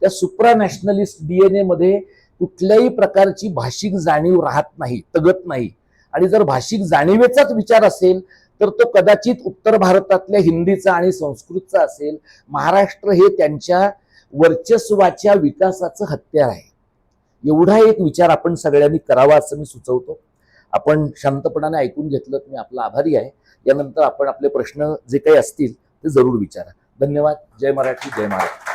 त्या सुप्रा नॅशनलिस्ट डीएनए मध्ये कुठल्याही प्रकारची भाषिक जाणीव राहत नाही, तगत नाही. आणि जर भाषिक जाणीवेचाच विचार असेल तर तो कदाचित उत्तर भारतातल्या हिंदीचा आणि संस्कृतचा असेल. महाराष्ट्र हे त्यांच्या वर्चस्वाच्या विकासाचं हत्यार आहे. एवढा एक विचार आपण सगळ्यांनी करावा असं मी सुचवतो. आपण शांतपणाने ऐकून घेतलं, मी आपला आभारी आहे. यानंतर आपण आपले प्रश्न जे काही असतील ते जरूर विचारा. धन्यवाद. जय मराठी, जय महाराष्ट्र.